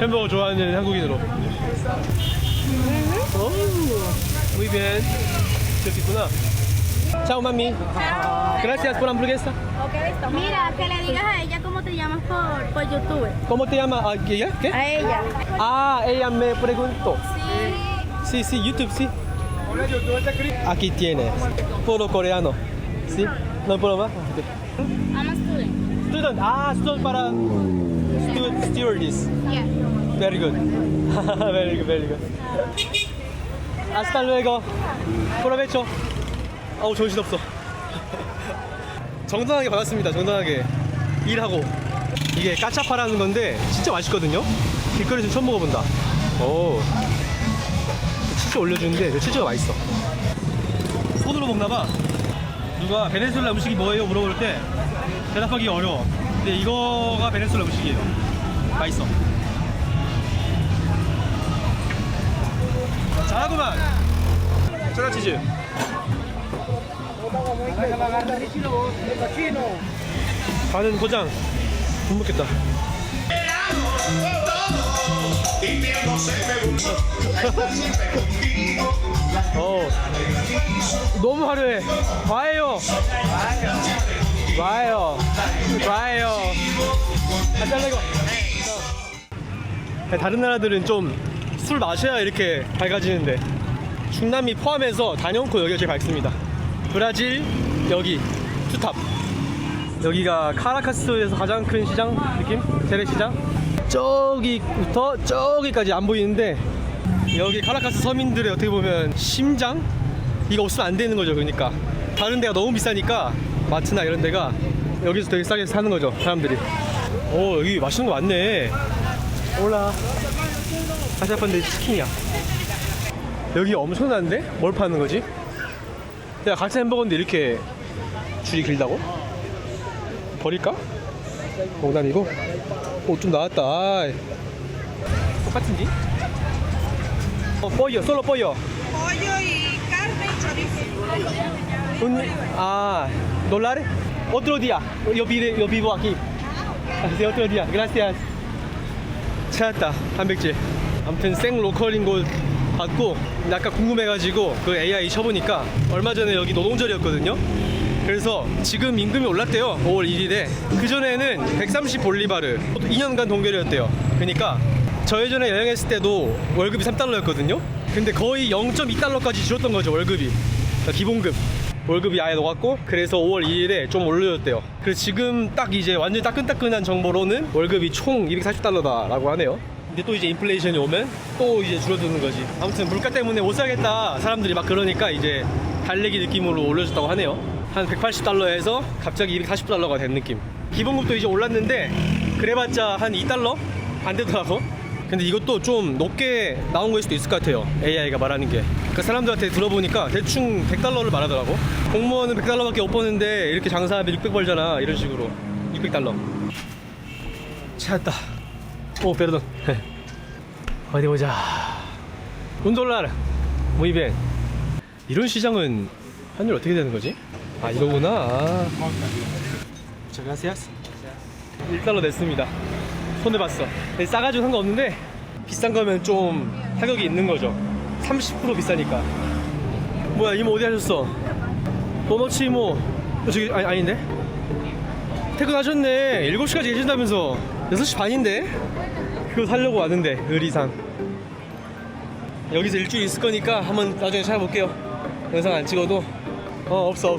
Speaker 1: 햄버거 좋아하는 한국인으로. 오, muy bien. 저기 있구나. Chao mami. Gracias por hamburguesa.
Speaker 3: Mira, que le digas a ella cómo te llamas por YouTube.
Speaker 1: ¿Cómo te llama? Ah, ¿ella? ¿Qué?
Speaker 3: A ella.
Speaker 1: Ah, ella me preguntó.
Speaker 3: Sí.
Speaker 1: Sí, YouTube, sí.
Speaker 5: Hola, YouTube de Chris.
Speaker 1: Aquí tiene. Puro coreano. ¿Sí? ¿No puedo más? Ok.
Speaker 3: I'm a student.
Speaker 1: Student. Ah, student para stewardess.
Speaker 3: Yeah.
Speaker 1: Very good. very good. Hasta luego. Provecho. 어우, 정신없어. 정당하게 받았습니다. 정당하게 일하고. 이게 까차파라는 건데 진짜 맛있거든요. 길거리에서 처음 먹어본다. 오, 치즈 올려주는데 치즈가 맛있어. 손으로 먹나봐. 누가 베네수엘라 음식이 뭐예요 물어볼 때 대답하기 어려워. 근데 이거가 베네수엘라 음식이에요. 맛있어. 잘하구만. 체다 치즈. 가는 고장 못 먹겠다. 너무 화려해. 와요. 다른 나라들은 좀 술 마셔야 이렇게 밝아지는데 중남미 포함해서 다녀온코 여기가 제일 밝습니다. 브라질 여기 투탑. 여기가 카라카스에서 가장 큰 시장 느낌? 재래시장? 저기부터 저기까지 안 보이는데 여기 카라카스 서민들의 어떻게 보면 심장? 이거 없으면 안 되는 거죠. 그러니까 다른 데가 너무 비싸니까 마트나 이런 데가 여기서 되게 싸게 사는 거죠 사람들이. 오, 여기 맛있는 거 많네. 올라. 아시아판데 치킨이야. 여기 엄청난데? 뭘 파는 거지? 내가 같은 햄버거인데 이렇게 줄이 길다고? 버릴까? 농담이고. 오, 좀 나왔다. 아이. 똑같은지? 뽀여, 솔로 뽀여.
Speaker 6: Pollo y carne y chorizo.
Speaker 1: ¿Dólares? Otro día. Yo vivo aquí. Hace otro día. Gracias. 찾았다. 단백질. 아무튼 생 로컬인 곳 봤고 약간 궁금해가지고 그 AI 쳐보니까 얼마 전에 여기 노동절이었거든요. 그래서 지금 임금이 올랐대요. 5월 1일에. 그전에는 130 볼리바르 2년간 동결이었대요. 그러니까 저 예전에 여행했을 때도 월급이 3달러였거든요. 근데 거의 0.2달러까지 줄었던 거죠, 월급이. 그러니까 기본급 월급이 아예 녹았고, 그래서 5월 2일에 좀 올려줬대요. 그래서 지금 딱 이제 완전 따끈따끈한 정보로는 월급이 총 240달러다 라고 하네요. 근데 또 이제 인플레이션이 오면 또 이제 줄어드는 거지. 아무튼 물가 때문에 못 사겠다 사람들이 막 그러니까 이제 달래기 느낌으로 올려줬다고 하네요. 한 180달러에서 갑자기 240달러가 된 느낌. 기본급도 이제 올랐는데 그래봤자 한 2달러? 안 되더라고. 근데 이것도 좀 높게 나온 거일 수도 있을 것 같아요, AI가 말하는 게. 그러니까 사람들한테 들어보니까 대충 100달러를 말하더라고. 공무원은 100달러밖에 못 버는데 이렇게 장사하면 600 벌잖아, 이런 식으로. 600달러 찾았다. 오, 페르돈. 어디 보자. $1 muy bien. 이런 시장은 환율 어떻게 되는 거지? 아, 이거구나. 자, gracias. 1달러 냈습니다. 손해봤어. 싸가지고 상관없는데 비싼 거면 좀 타격이 있는 거죠. 30% 비싸니까. 뭐야, 이모 어디 하셨어? 도너츠 이모. 저기 아닌데? 퇴근하셨네. 7시까지 계신다면서. 6시 반인데? 그거 사려고 왔는데, 의리상. 여기서 일주일 있을 거니까 한번 나중에 찾아볼게요. 영상 안 찍어도. 없어.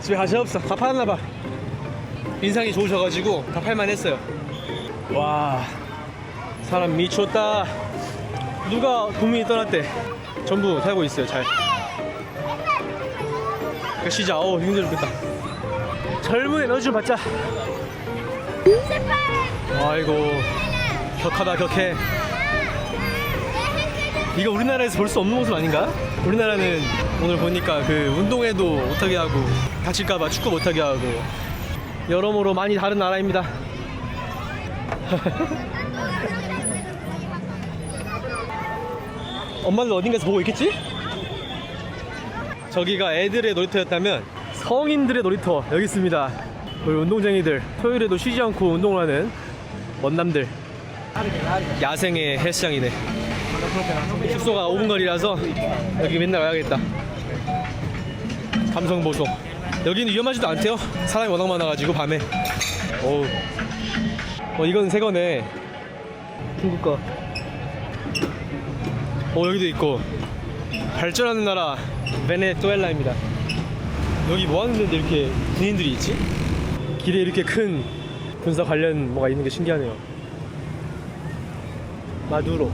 Speaker 1: 집에 가시 없어. 다 팔았나봐. 인상이 좋으셔가지고 다 팔만했어요. 와, 사람 미쳤다. 누가 국민이 떠났대. 전부 살고 있어요. 잘. 시작. 힘들어 죽겠다. 젊은 에너지 좀 받자. 아이고, 격하다, 격해. 이거 우리나라에서 볼 수 없는 모습 아닌가? 우리나라는 오늘 보니까 그 운동회도 못하게 하고, 다칠까봐 축구 못하게 하고, 여러모로 많이 다른 나라입니다. 엄마들 어딘가에서 보고 있겠지? 저기가 애들의 놀이터였다면 성인들의 놀이터 여기 있습니다. 우리 운동쟁이들 토요일에도 쉬지 않고 운동을 하는 원남들. 야생의 헬스장이네. 숙소가 5분 거리라서 여기 맨날 와야겠다. 감성 보소. 여기는 위험하지도 않대요. 사람이 워낙 많아가지고 밤에. 이건 새 거네. 중국 거. 여기도 있고. 발전하는 나라 베네수엘라입니다. 여기 뭐 하는 데인데 이렇게 군인들이 있지? 길에 이렇게 큰 군사 관련 뭐가 있는 게 신기하네요. 마두로.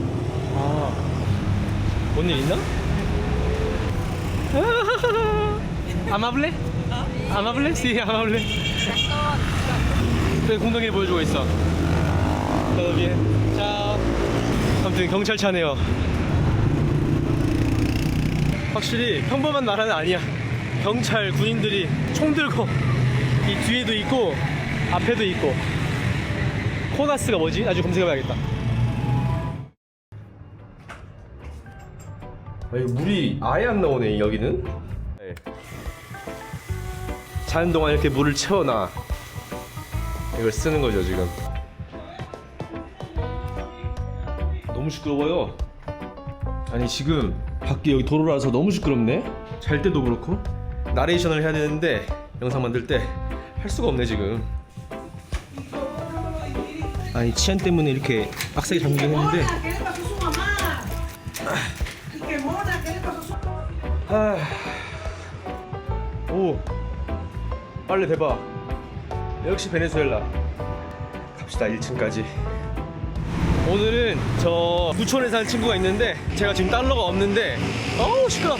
Speaker 1: 뭔 일 있나? 아마블레? 아마블레? 시 아마블레. 또 공동일 보여주고 있어. 여기. 자, 아무튼 경찰차네요. 확실히 평범한 나라는 아니야. 경찰, 군인들이 총 들고 이 뒤에도 있고 앞에도 있고. 코나스가 뭐지? 아주 검색해봐야겠다. 여기 물이 아예 안 나오네, 여기는. 네. 자는 동안 이렇게 물을 채워놔. 이걸 쓰는 거죠, 지금. 너무 시끄러워요. 아니, 지금 밖에 여기 도로라서 너무 시끄럽네. 잘 때도 그렇고. 나레이션을 해야 되는데 영상 만들 때 할 수가 없네, 지금. 아니, 치안 때문에 이렇게 빡세게 잠기긴 했는데. 오, 빨래 대박. 역시 베네수엘라. 갑시다, 1층까지. 오늘은 저 부촌에 사는 친구가 있는데 제가 지금 달러가 없는데 시끄러.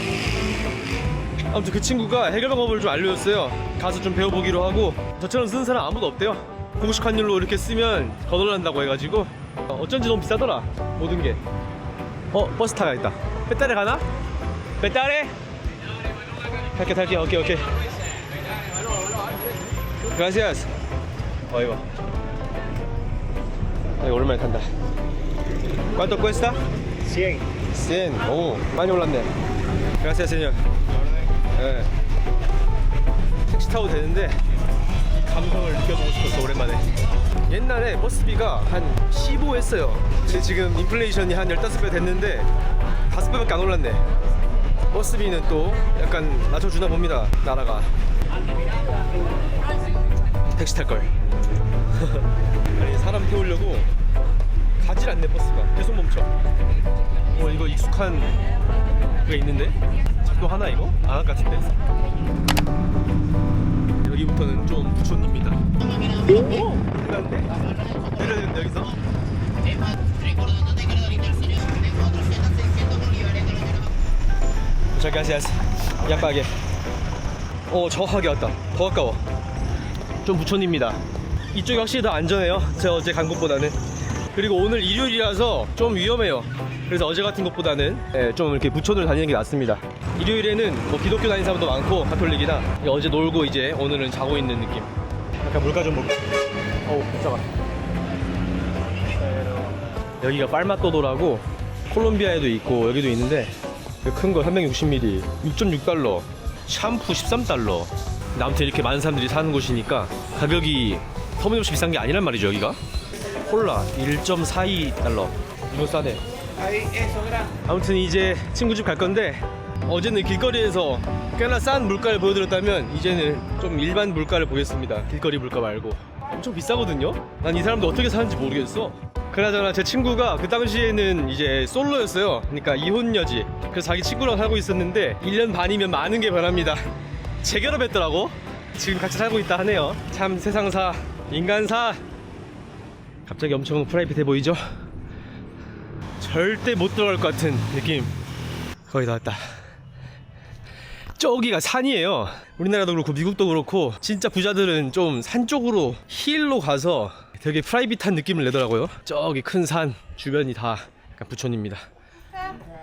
Speaker 1: 아무튼 그 친구가 해결 방법을 좀 알려줬어요. 가서 좀 배워보기로 하고. 저처럼 쓰는 사람 아무도 없대요. 공식 환율로 이렇게 쓰면 더 놀란다고 해가지고 어쩐지 너무 비싸더라 모든 게. 버스 타가 있다. 배따레 가나? 배따레? 탈게. 오케이. Gracias. 이거 오랜만에 탄다. ¿Cuánto cuesta?
Speaker 5: 100.
Speaker 1: 100. 오, 많이 올랐네. Gracias, señor. 네. 택시 타도 되는데 이 감성을 느껴보고 싶었어 오랜만에. 옛날에 버스비가 한 15 했어요. 근데 지금 인플레이션이 한 15배 됐는데 5배밖에 안 올랐네. 버스비는 또 약간 낮춰주나 봅니다 나라가. 택시 탈걸. 아니 사람 태우려고 가질 않네 버스가. 계속 멈춰. 이거 익숙한 그게 있는데 작동하나 이거? 안 할 것 같은데. 여기부터는 좀 부촌입니다. 오! 큰일났네. 내려야 되는데 여기서. Muchas gracias. 약하게. 정확하게 왔다. 더 가까워. 좀 부촌입니다. 이쪽이 확실히 더 안전해요. 제가 어제 간 곳보다는. 그리고 오늘 일요일이라서 좀 위험해요. 그래서 어제 같은 것보다는 좀 이렇게 부촌을 다니는 게 낫습니다. 일요일에는 뭐 기독교 다니는 사람도 많고 가톨릭이나 어제 놀고 이제 오늘은 자고 있는 느낌. 약간 물가 좀 먹고. 깜짝아. 여기가 팔마또도라고 콜롬비아에도 있고 여기도 있는데 큰 거 360ml 6.6달러, 샴푸 13달러. 아무튼 이렇게 많은 사람들이 사는 곳이니까 가격이 터무니없이 비싼 게 아니란 말이죠. 여기가 콜라 1.42달러. 이거 싸네. 아무튼 이제 친구 집 갈 건데 어제는 길거리에서 꽤나 싼 물가를 보여드렸다면 이제는 좀 일반 물가를 보겠습니다. 길거리 물가 말고. 엄청 비싸거든요. 난 이 사람들 어떻게 사는지 모르겠어. 그나저나 제 친구가 그 당시에는 이제 솔로였어요. 그러니까 이혼녀지. 그래서 자기 친구랑 살고 있었는데 1년 반이면 많은 게 변합니다. 재결합했더라고. 지금 같이 살고 있다 하네요. 참 세상사, 인간사. 갑자기 엄청 프라이빗해 보이죠? 절대 못 들어갈 것 같은 느낌. 거의 다 왔다. 저기가 산이에요. 우리나라도 그렇고 미국도 그렇고 진짜 부자들은 좀 산 쪽으로 힐로 가서 되게 프라이빗한 느낌을 내더라고요. 저기 큰 산 주변이 다 약간 부촌입니다.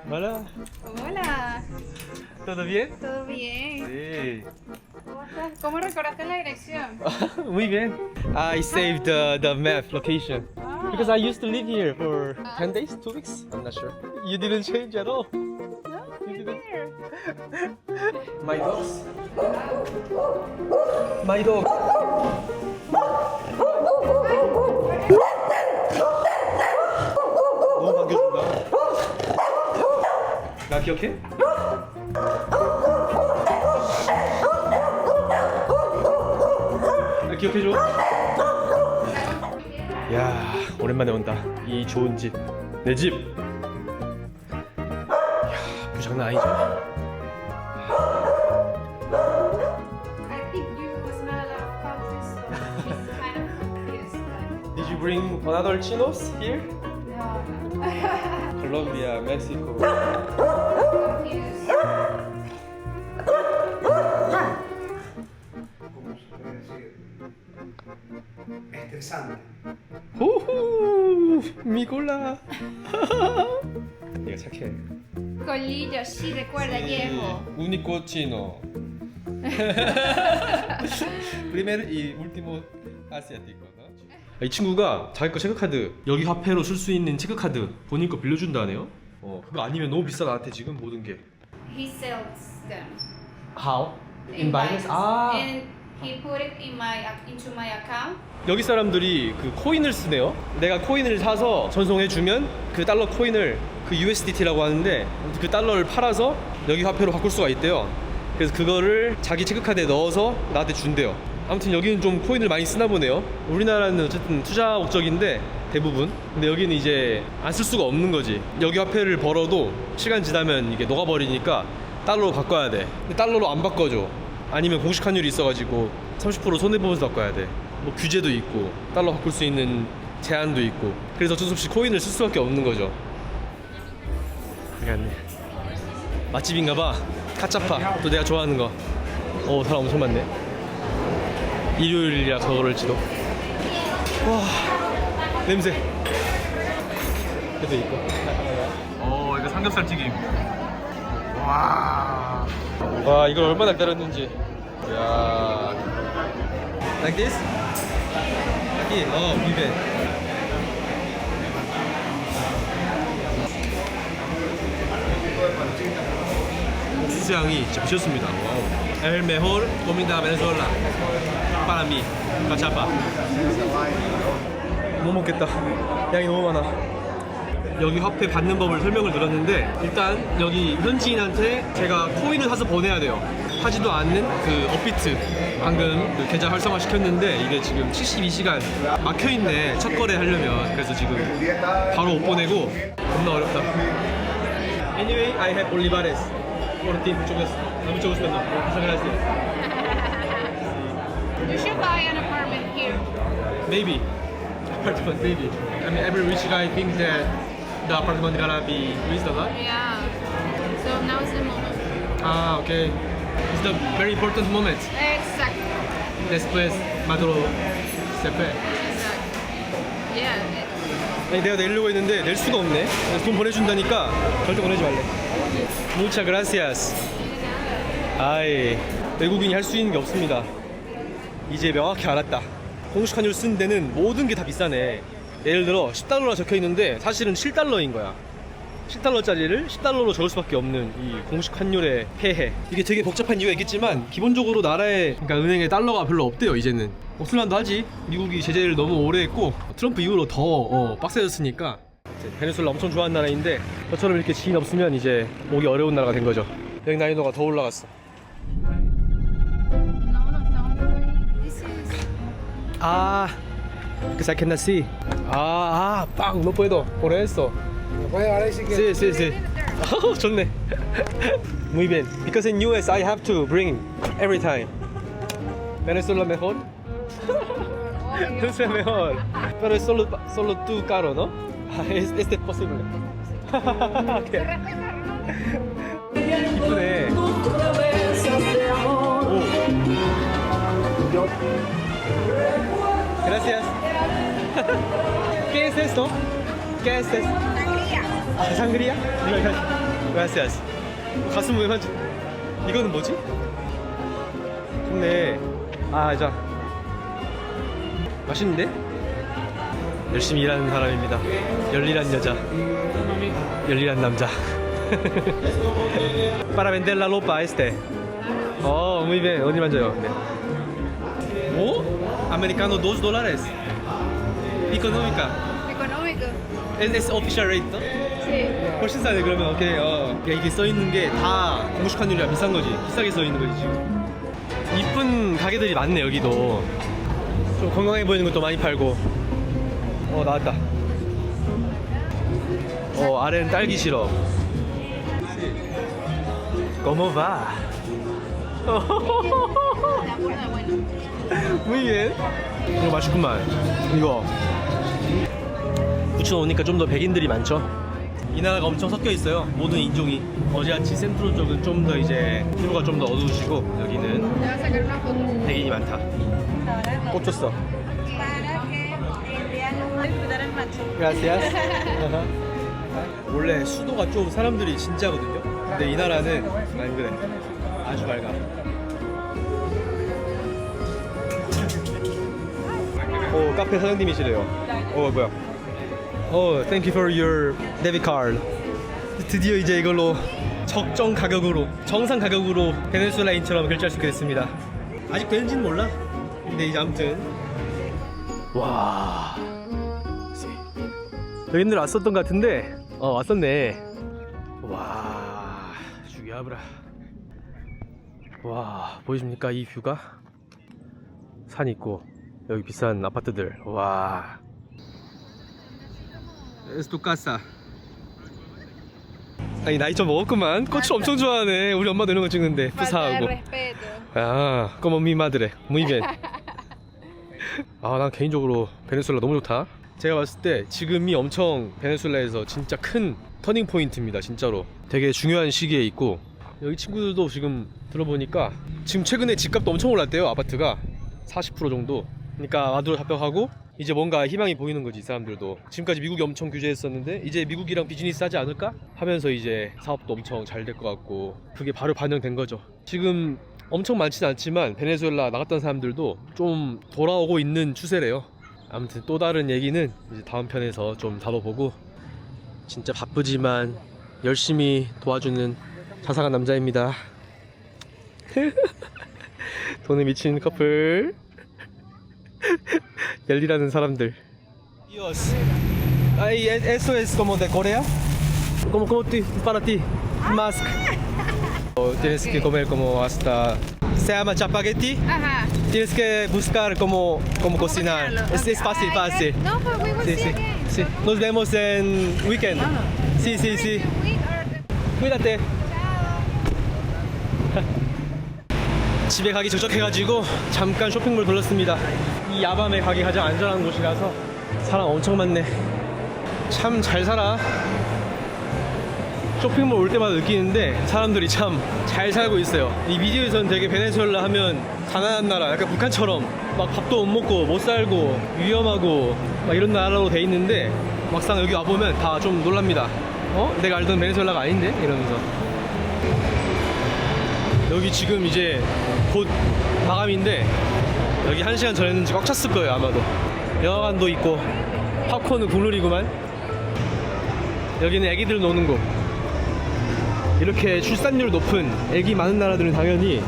Speaker 1: Hola.
Speaker 6: Hola,
Speaker 1: ¿Todo bien?
Speaker 6: ¿todo bien?
Speaker 1: Sí.
Speaker 6: ¿Cómo estás? ¿Cómo recordaste la dirección?
Speaker 1: Muy bien. I saved the map location because I used to live here for 10 days, 2 weeks. I'm not sure. You didn't change at all.
Speaker 6: No,
Speaker 1: You
Speaker 6: we're
Speaker 1: didn't.
Speaker 6: here.
Speaker 1: My dogs. My dog. 너무 반겨준다. 나 기억해? 나 기억해줘. 야, 오랜만에 온다. 이 좋은 집. 내 집. 야, 그 장난 아니죠?
Speaker 6: I think you was not a lot of countries, so it's kind of yes.
Speaker 1: Did you bring another chinos here?
Speaker 6: No.
Speaker 1: Colombia, Mexico.
Speaker 6: Yes.
Speaker 5: Estresante.
Speaker 1: 호호, 미골라. 얘가 착해.
Speaker 6: Colillo, sí, recuerda, llevo.
Speaker 1: Único chino. Primero y último asiático. 이 친구가 자기 거 체크카드 여기 화폐로 쓸 수 있는 체크카드 본인 거 빌려준다네요. 그거 아니면 너무 비싸 나한테 지금 모든 게.
Speaker 6: He sells them.
Speaker 1: How?
Speaker 6: In Binance. And he put it into my account.
Speaker 1: 여기 사람들이 그 코인을 쓰네요. 내가 코인을 사서 전송해주면 그 달러 코인을 그 USDT라고 하는데 그 달러를 팔아서 여기 화폐로 바꿀 수가 있대요. 그래서 그거를 자기 체크카드에 넣어서 나한테 준대요. 아무튼 여기는 좀 코인을 많이 쓰나 보네요. 우리나라는 어쨌든 투자 목적인데 대부분. 근데 여기는 이제 안 쓸 수가 없는 거지. 여기 화폐를 벌어도 시간 지나면 이게 녹아버리니까 달러로 바꿔야 돼. 근데 달러로 안 바꿔줘. 아니면 공식 환율이 있어가지고 30% 손해보면서 바꿔야 돼. 뭐 규제도 있고 달러 바꿀 수 있는 제한도 있고. 그래서 어쩔 수 없이 코인을 쓸 수밖에 없는 거죠. 그래. 맛집인가봐. 카차파. 또 내가 좋아하는 거. 사람 엄청 많네. 일요일이라 그럴지도. 와, 냄새. 그래도 있고. 이거 삼겹살 튀김. 와, 이걸 얼마나 기다렸는지. 야. Like this? 여기, 입에. 옥수수 향이 진짜 미쳤습니다. 와우. El mejor comida Venezuela. Para mí. Cachapa. 못 먹겠다. 양이 너무 많아. 여기 화폐 받는 법을 설명을 들었는데 일단 여기 현지인한테 제가 코인을 사서 보내야 돼요. 하지도 않는 그 업비트 방금 그 계좌 활성화 시켰는데 이게 지금 72시간 막혀있네, 첫 거래 하려면. 그래서 지금 바로 못 보내고 겁나 어렵다. Anyway, I have Bolivares. Mucho gusto. Muchas gracias.
Speaker 6: You should buy an apartment here.
Speaker 1: Maybe. Apartment, maybe. I mean, every rich guy thinks that the apartment gonna be raised a lot.
Speaker 6: Yeah. So now is the moment.
Speaker 1: Ah, okay. It's the very important moment.
Speaker 6: Exactly.
Speaker 1: Después Maduro se fue.
Speaker 6: Exactly. Yeah.
Speaker 1: 아니, 내가 내려고 했는데 낼 수가 없네. 그래서 돈 보내준다니까 절대 보내지 말래. Muchas gracias. 아이, 외국인이 할 수 있는 게 없습니다. 이제 명확히 알았다. 공식 환율 쓴 데는 모든 게 다 비싸네. 예를 들어 10달러라 적혀 있는데 사실은 7달러인 거야. 10달러짜리를 10달러로 적을 수밖에 없는 이 공식 환율의 폐해. 이게 되게 복잡한 이유가 있겠지만 기본적으로 나라에, 그러니까 은행에 달러가 별로 없대요. 이제는 없을만도 하지. 미국이 제재를 너무 오래 했고 트럼프 이후로 더 빡세졌으니까. 베네수엘라 엄청 좋아하는 나라인데 저처럼 이렇게 지인 없으면 이제 오기 어려운 나라가 된 거죠. 여행 난이도가 더 올라갔어.
Speaker 6: This is.
Speaker 1: Ah, because I cannot see. Pang, no puedo. Por eso. Sí, sí, sí. Oh, 좋네. Muy bien. Because in US I have to bring every time. Venezuela mejor. Venezuela mejor. Pero es solo tú caro, ¿no? Este es posible. Okay. 이쁘네. 오. Gracias. ¿Qué es esto? ¿Qué es esto? Sangría. Gracias. 가슴 왜 만져? 이거는 뭐지? 좋네. 자. 맛있는데? 열심히 일하는 사람입니다. 열일한 여자. 열일한 남자. Para vender la ropa este. Muy bien. 어디 만져요? 네. 오? Americano $2. Económica.
Speaker 6: Económico.
Speaker 1: Es official rate, ¿no?
Speaker 6: Sí.
Speaker 1: 훨씬 싸네. 그러면 오케이. 그러니까 이게 써 있는 게 다 공식 환율이라 비싼 거지. 비싸게 써 있는 거지 지금. 이쁜 가게들이 많네 여기도. 좀 건강해 보이는 것도 많이 팔고. 나왔다. 아래는 딸기 시럽. ¿Cómo va? Muy bien. 이거 맛있구만. 이거 붙여놓으니까 좀 더 백인들이 많죠. 이 나라가 엄청 섞여 있어요. 모든 인종이. 어제아치 센트로 쪽은 좀 더 이제 피부가 좀 더 어두우시고 여기는
Speaker 6: Te vas a sacar una foto.
Speaker 1: 백인이 많다. 꽂혔어. Gracias. 원래 수도가 좀 사람들이 진짜거든요. 근데 이 나라는 안 그래. 아주 밝아. 카페 사장님이시래요. 뭐야? Thank you for your debit card. 드디어 이제 이걸로 적정 가격으로, 정상 가격으로 베네수엘라인처럼 결제할 수 있게 됐습니다. 아직 되는지는 몰라. 근데 이제 아무튼 와. 여기들 왔었던 것 같은데 왔었네. 와, 죽여버려. 와, 보이십니까 이 뷰가? 산 있고 여기 비싼 아파트들. 와. Es tu casa. 아니 나이 좀 먹었구만. 고추 엄청 좋아하네. 우리 엄마도 이런 거 찍는데 푸사하고. como mi madre. Muy bien. 난 개인적으로 베네수엘라 너무 좋다. 제가 봤을 때 지금이 엄청 베네수엘라에서 진짜 큰 터닝 포인트입니다. 진짜로 되게 중요한 시기에 있고, 여기 친구들도 지금 들어보니까 지금 최근에 집값도 엄청 올랐대요. 아파트가 40% 정도. 그러니까 마두로 잡혀가고 이제 뭔가 희망이 보이는 거지. 이 사람들도 지금까지 미국이 엄청 규제했었는데 이제 미국이랑 비즈니스 하지 않을까 하면서 이제 사업도 엄청 잘 될 것 같고, 그게 바로 반영된 거죠. 지금 엄청 많지는 않지만 베네수엘라 나갔던 사람들도 좀 돌아오고 있는 추세래요. 아무튼 또 다른 얘기는 이제 다음 편에서 좀 다뤄보고, 진짜 바쁘지만 열심히 도와주는 자상한 남자입니다. 돈에 미친 커플. 열일하는 사람들. Dios. Ay, eso es como de Corea. Como para ti. Mask. Tienes que comer como hasta. Se llama chapagetti.
Speaker 6: Ajá.
Speaker 1: Tienes que buscar cómo cocinar. Es fácil, fácil.
Speaker 6: No, but we will
Speaker 1: Sí,
Speaker 6: see
Speaker 1: sí,
Speaker 6: again.
Speaker 1: sí. Nos vemos en weekend. Sí, sí, sí.
Speaker 6: Week or
Speaker 1: Cuídate.
Speaker 6: ciao.
Speaker 1: 집에 가기 적적해가지고 잠깐 쇼핑몰 돌렸습니다. 이 야밤에 가기 가장 안전한 곳이라서 사람 엄청 많네. 참 잘 살아. 쇼핑몰 올 때마다 느끼는데 사람들이 참 잘 살고 있어요. 이 비디오에서는 되게 베네수엘라 하면 가난한 나라, 약간 북한처럼 막 밥도 못 먹고 못 살고 위험하고 막 이런 나라로 돼 있는데, 막상 여기 와보면 다 좀 놀랍니다. 내가 알던 베네수엘라가 아닌데? 이러면서. 여기 지금 이제 곧 마감인데 여기 1시간 전에는 꽉 찼을 거예요 아마도. 영화관도 있고 팝콘은 국룰이구만. 여기는 애기들 노는 곳. 이렇게 출산율 높은 애기 많은 나라들은 당연히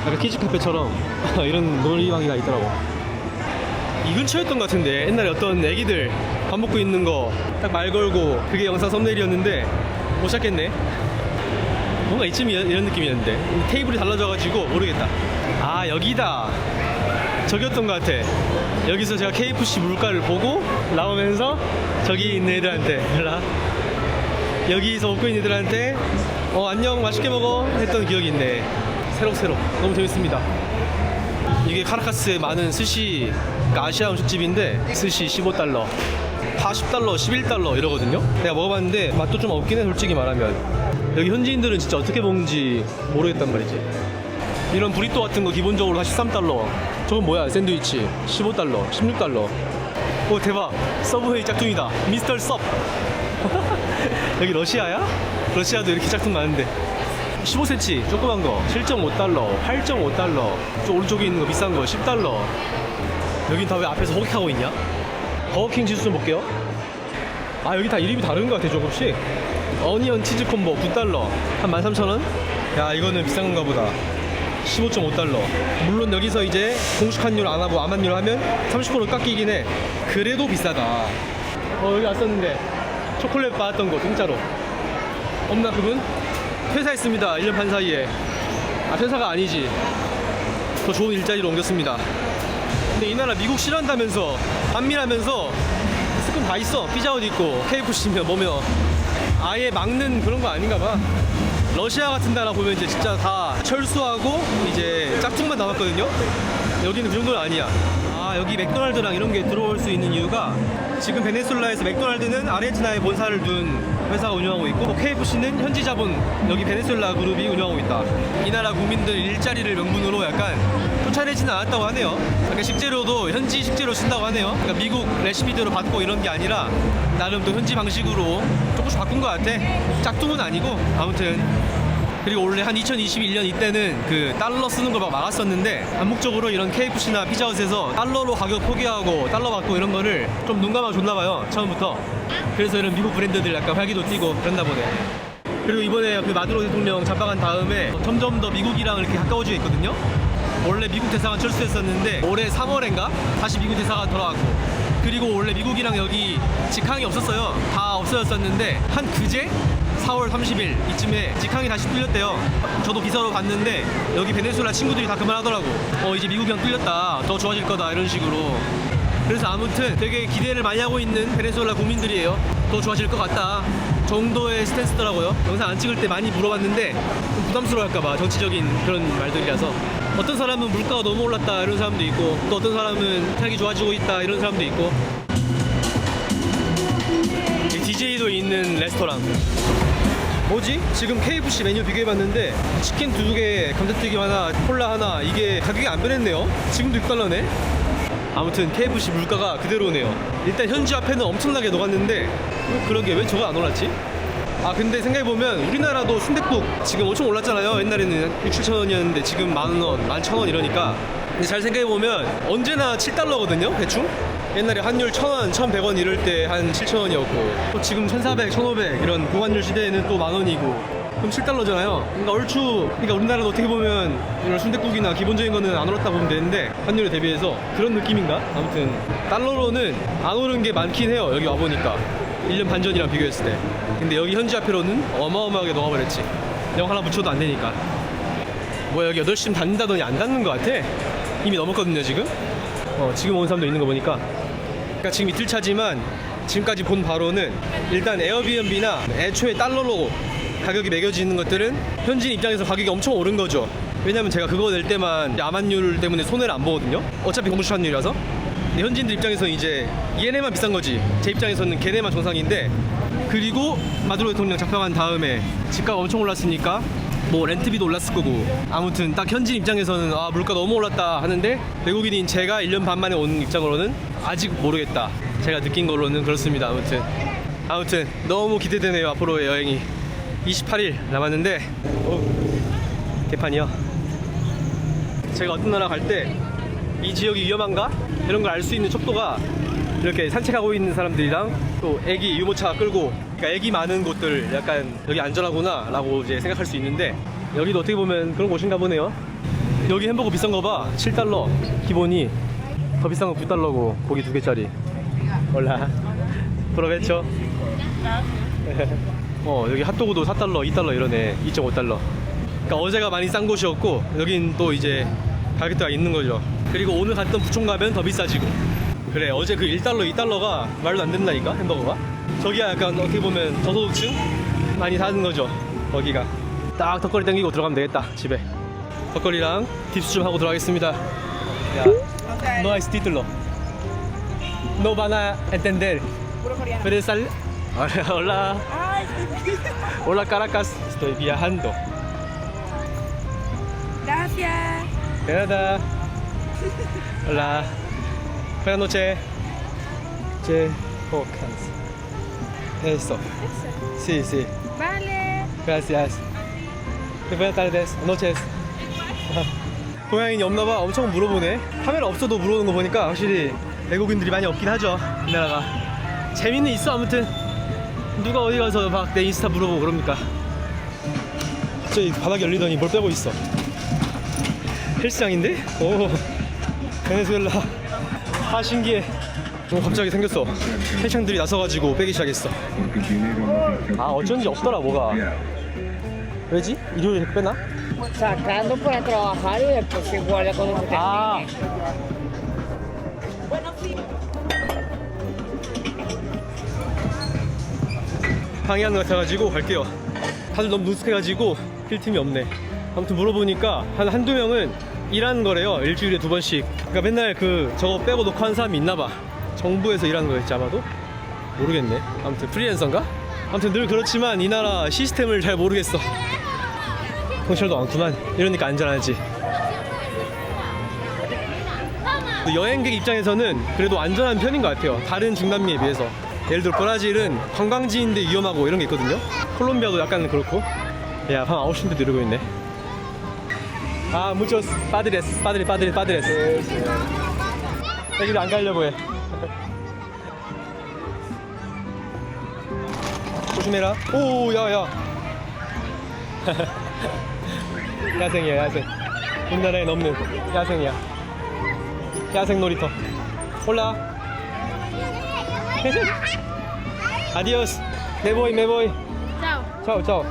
Speaker 1: 약간 키즈 카페처럼 이런 놀이방이 있더라고. 이 근처였던 것 같은데 옛날에 어떤 애기들 밥 먹고 있는 거 딱 말 걸고 그게 영상 썸네일이었는데 못 찾겠네. 뭔가 이쯤 이런 느낌이었는데 테이블이 달라져가지고 모르겠다. 아, 여기다. 저기였던 것 같아. 여기서 제가 KFC 물가를 보고 나오면서 저기 있는 애들한테 여기서 먹고 있는 애들한테 안녕 맛있게 먹어 했던 기억이 있네. 새록새록 너무 재밌습니다. 이게 카라카스에 많은 스시, 그러니까 아시아 음식집인데 스시 15달러, 파 10달러, 11달러 이러거든요. 내가 먹어봤는데 맛도 좀 없긴 해 솔직히 말하면. 여기 현지인들은 진짜 어떻게 먹는지 모르겠단 말이지. 이런 브리또 같은 거 기본적으로 한 13달러. 저건 뭐야? 샌드위치 15달러, 16달러. 오 대박. 서브웨이 짝퉁이다. 미스터 섭. 여기 러시아야? 러시아도 이렇게 짝퉁 많은데. 15cm 조그만 거 7.5달러, 8.5달러. 저 오른쪽에 있는 거 비싼 거 10달러. 여긴 다 왜 앞에서 호객하고 있냐? 버거킹 지수 좀 볼게요. 아, 여기 다 이름이 다른 것 같아 조금씩. 어니언 치즈 콤보 9달러, 한 13,000원? 야, 이거는 비싼 건가 보다. 15.5달러. 물론 여기서 이제 공식 환율 안 하고 암환율 하면 30% 깎이긴 해. 그래도 비싸다. 여기 왔었는데 초콜릿 받았던 거 공짜로. 없나 그분? 퇴사했습니다 1년 반 사이에. 아, 퇴사가 아니지, 더 좋은 일자리로 옮겼습니다. 근데 이 나라 미국 싫어한다면서, 반미라면서 스콘 다 있어. 피자헛 있고 KFC며 뭐며. 아예 막는 그런 거 아닌가 봐. 러시아 같은 나라 보면 이제 진짜 다 철수하고 이제 짝퉁만 남았거든요. 여기는 그 정도는 아니야. 아, 여기 맥도날드랑 이런 게 들어올 수 있는 이유가 지금 베네수엘라에서 맥도날드는 아르헨티나에 본사를 둔 회사가 운영하고 있고, KFC는 현지 자본 여기 베네수엘라 그룹이 운영하고 있다. 이 나라 국민들 일자리를 명분으로 약간 쫓아내지는 않았다고 하네요. 그러니까 식재료도 현지 식재료 쓴다고 하네요. 그러니까 미국 레시피대로 받고 이런 게 아니라 나름 또 현지 방식으로 조금씩 바꾼 것 같아. 짝퉁은 아니고. 아무튼 그리고 원래 한 2021년 이때는 그 달러 쓰는 걸 막 막았었는데 암묵적으로 이런 KFC나 피자헛에서 달러로 가격 포기하고 달러 받고 이런 거를 좀 눈 감아 줬나 봐요 처음부터. 그래서 이런 미국 브랜드들 약간 활기도 띄고 그랬나 보네. 그리고 이번에 그 마두로 대통령 잡아간 다음에 점점 더 미국이랑 이렇게 가까워지고 있거든요. 원래 미국 대사관 철수했었는데 올해 3월인가 다시 미국 대사관 돌아왔고, 그리고 원래 미국이랑 여기 직항이 없었어요. 다 없어졌었는데 한 그제 4월 30일 이쯤에 직항이 다시 뚫렸대요. 저도 기사로 봤는데 여기 베네수엘라 친구들이 다 그만하더라고. 이제 미국이랑 뚫렸다, 더 좋아질 거다 이런 식으로. 그래서 아무튼 되게 기대를 많이 하고 있는 베네수엘라 국민들이에요. 더 좋아질 것 같다 정도의 스탠스더라고요. 영상 안 찍을 때 많이 물어봤는데 좀 부담스러워할까봐, 정치적인 그런 말들이라서. 어떤 사람은 물가가 너무 올랐다 이런 사람도 있고, 또 어떤 사람은 살기 좋아지고 있다 이런 사람도 있고. DJ도 있는 레스토랑. 뭐지? 지금 KFC 메뉴 비교해봤는데 치킨 2개, 감자튀김 하나, 콜라 하나, 이게 가격이 안 변했네요. 지금도 6달러네. 아무튼 KFC 물가가 그대로네요. 일단 현지 화폐는 엄청나게 녹았는데 그러게 왜 저거 안 올랐지? 아 근데 생각해보면 우리나라도 순댓국 지금 엄청 올랐잖아요. 옛날에는 6, 7천 원이었는데 지금 10,000원, 11,000원 이러니까. 근데 잘 생각해보면 언제나 7달러거든요 대충. 옛날에 환율 1,000원, 1,100원 이럴 때 한 7,000원이었고 또 지금 1,400, 1,500 이런 고환율 시대에는 또 10,000원이고 그럼 7달러잖아요. 그러니까 얼추 그러니까 우리나라도 어떻게 보면 이런 순댓국이나 기본적인 거는 안 올랐다 보면 되는데 환율에 대비해서 그런 느낌인가? 아무튼 달러로는 안 오른 게 많긴 해요. 여기 와보니까 1년 반 전이랑 비교했을 때. 근데 여기 현지 화폐로는 어마어마하게 녹아버렸지. 영 하나 붙여도 안 되니까. 뭐야 여기 8시쯤 닫는다더니 안 닫는 것 같아. 이미 넘었거든요 지금. 지금 온 사람도 있는 거 보니까. 그러니까 지금 이틀 차지만 지금까지 본 바로는 일단 에어비앤비나 애초에 달러로 가격이 매겨지는 것들은 현지인 입장에서 가격이 엄청 오른 거죠. 왜냐면 제가 그거 낼 때만 암환율 때문에 손해를 안 보거든요. 어차피 공식 환율이라서. 근데 현지인들 입장에서는 이제 얘네만 비싼 거지. 제 입장에서는 걔네만 정상인데. 그리고 마두로 대통령 잡혀간 다음에 집값 엄청 올랐으니까 뭐 렌트비도 올랐을 거고 아무튼 딱 현지인 입장에서는 아 물가 너무 올랐다 하는데 외국인인 제가 1년 반 만에 온 입장으로는 아직 모르겠다. 제가 느낀 걸로는 그렇습니다. 아무튼 너무 기대되네요. 앞으로의 여행이 28일 남았는데 개판이요. 제가 어떤 나라 갈 때 이 지역이 위험한가? 이런 걸 알 수 있는 척도가 이렇게 산책하고 있는 사람들이랑 또 애기 유모차 끌고 그러니까 애기 많은 곳들 약간 여기 안전하구나 라고 이제 생각할 수 있는데 여기도 어떻게 보면 그런 곳인가 보네요. 여기 햄버거 비싼 거 봐. 7달러 기본이. 더 비싼 건 9달러고 고기 2개짜리. 올라 프로베초. 여기 핫도그도 4달러 2달러 이러네. 2.5달러. 그러니까 어제가 많이 싼 곳이었고 여긴 또 이제 가격대가 있는 거죠. 그리고 오늘 갔던 부촌 가면 더 비싸지고. 그래 어제 그 1달러 2달러가 말도 안 된다니까 햄버거가. 저기야 약간 어떻게 보면 저소득층 많이 사는 거죠. 거기가 딱 턱걸이 당기고 들어가면 되겠다. 집에 턱걸이랑 딥스 좀 하고 들어가겠습니다. 야 no hay título no van a entender puedes salir hola hola Caracas estoy viajando
Speaker 3: Gracias.
Speaker 1: de nada hola buenas noches che focas eso sí sí
Speaker 3: Vale.
Speaker 1: gracias buenas tardes noches 고양인이 없나봐. 엄청 물어보네. 카메라 없어도 물어보는 거 보니까 확실히 외국인들이 많이 없긴 하죠 이 나라가. 재미는 있어. 아무튼 누가 어디 가서 막 내 인스타 물어보고 그럽니까. 갑자기 바닥이 열리더니 뭘 빼고 있어. 헬스장인데? 오 베네수엘라. 아 신기해. 갑자기 생겼어. 헬창들이 나서가지고 빼기 시작했어. 아 어쩐지 없더라 뭐가. 왜지? 일요일에 빼나?
Speaker 2: Sacando para trabajar y después se guarda cuando se
Speaker 1: 아 방해하는 것 같아가지고 갈게요. 다들 너무 누숙해가지고 뛸 틈이 없네. 아무튼 물어보니까 한두 명은 일하는 거래요. 일주일에 2번씩. 그러니까 맨날 그 저거 빼고 놓고 하는 사람이 있나봐. 정부에서 일하는 거였지 아마도? 모르겠네. 아무튼 프리랜서인가? 아무튼 늘 그렇지만 이 나라 시스템을 잘 모르겠어. 경찰도 많구만. 이러니까 안전하지. 여행객 입장에서는 그래도 안전한 편인 것 같아요. 다른 중남미에 비해서. 예를 들어 브라질은 관광지인데 위험하고 이런 게 있거든요. 콜롬비아도 약간 그렇고. 야, 방 9시인데도 이러고 있네. 아, muchos padres. 애기들 안 가려고 해. 조심해라. 오, 야. 야생이야, 야생. 우리나라엔 없는 야생이야. 야생 놀이터. 홀라. 아디오스. 메보이.
Speaker 3: Chao.
Speaker 1: 차오.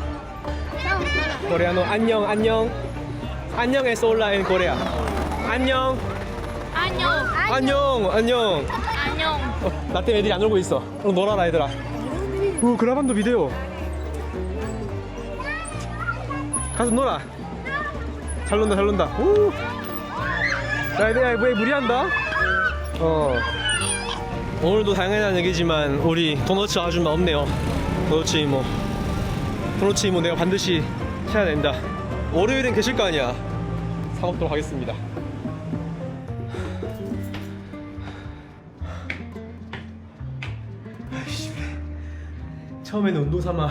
Speaker 1: 코레아노 안녕. 안녕에서 올라 인 코레아. 안녕. 나 때문에 애들이 안 놀고 있어. 그럼 놀아라 얘들아. 오, 그라반도 비디오. 가서 놀아. 잘 논다. 오. 야, 왜 무리한다? 오늘도 당연한 얘기지만 우리 도너츠 아줌마 없네요. 도너츠 이모 내가 반드시 해야 된다. 월요일엔 계실 거 아니야. 사 먹도록 하겠습니다. 아이씨, 처음에는 운동 삼아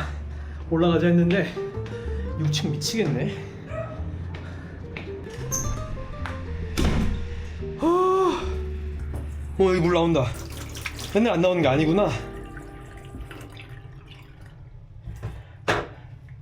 Speaker 1: 올라가자 했는데 6층 미치겠네. 여기 물 나온다. 맨날 안 나오는 게 아니구나.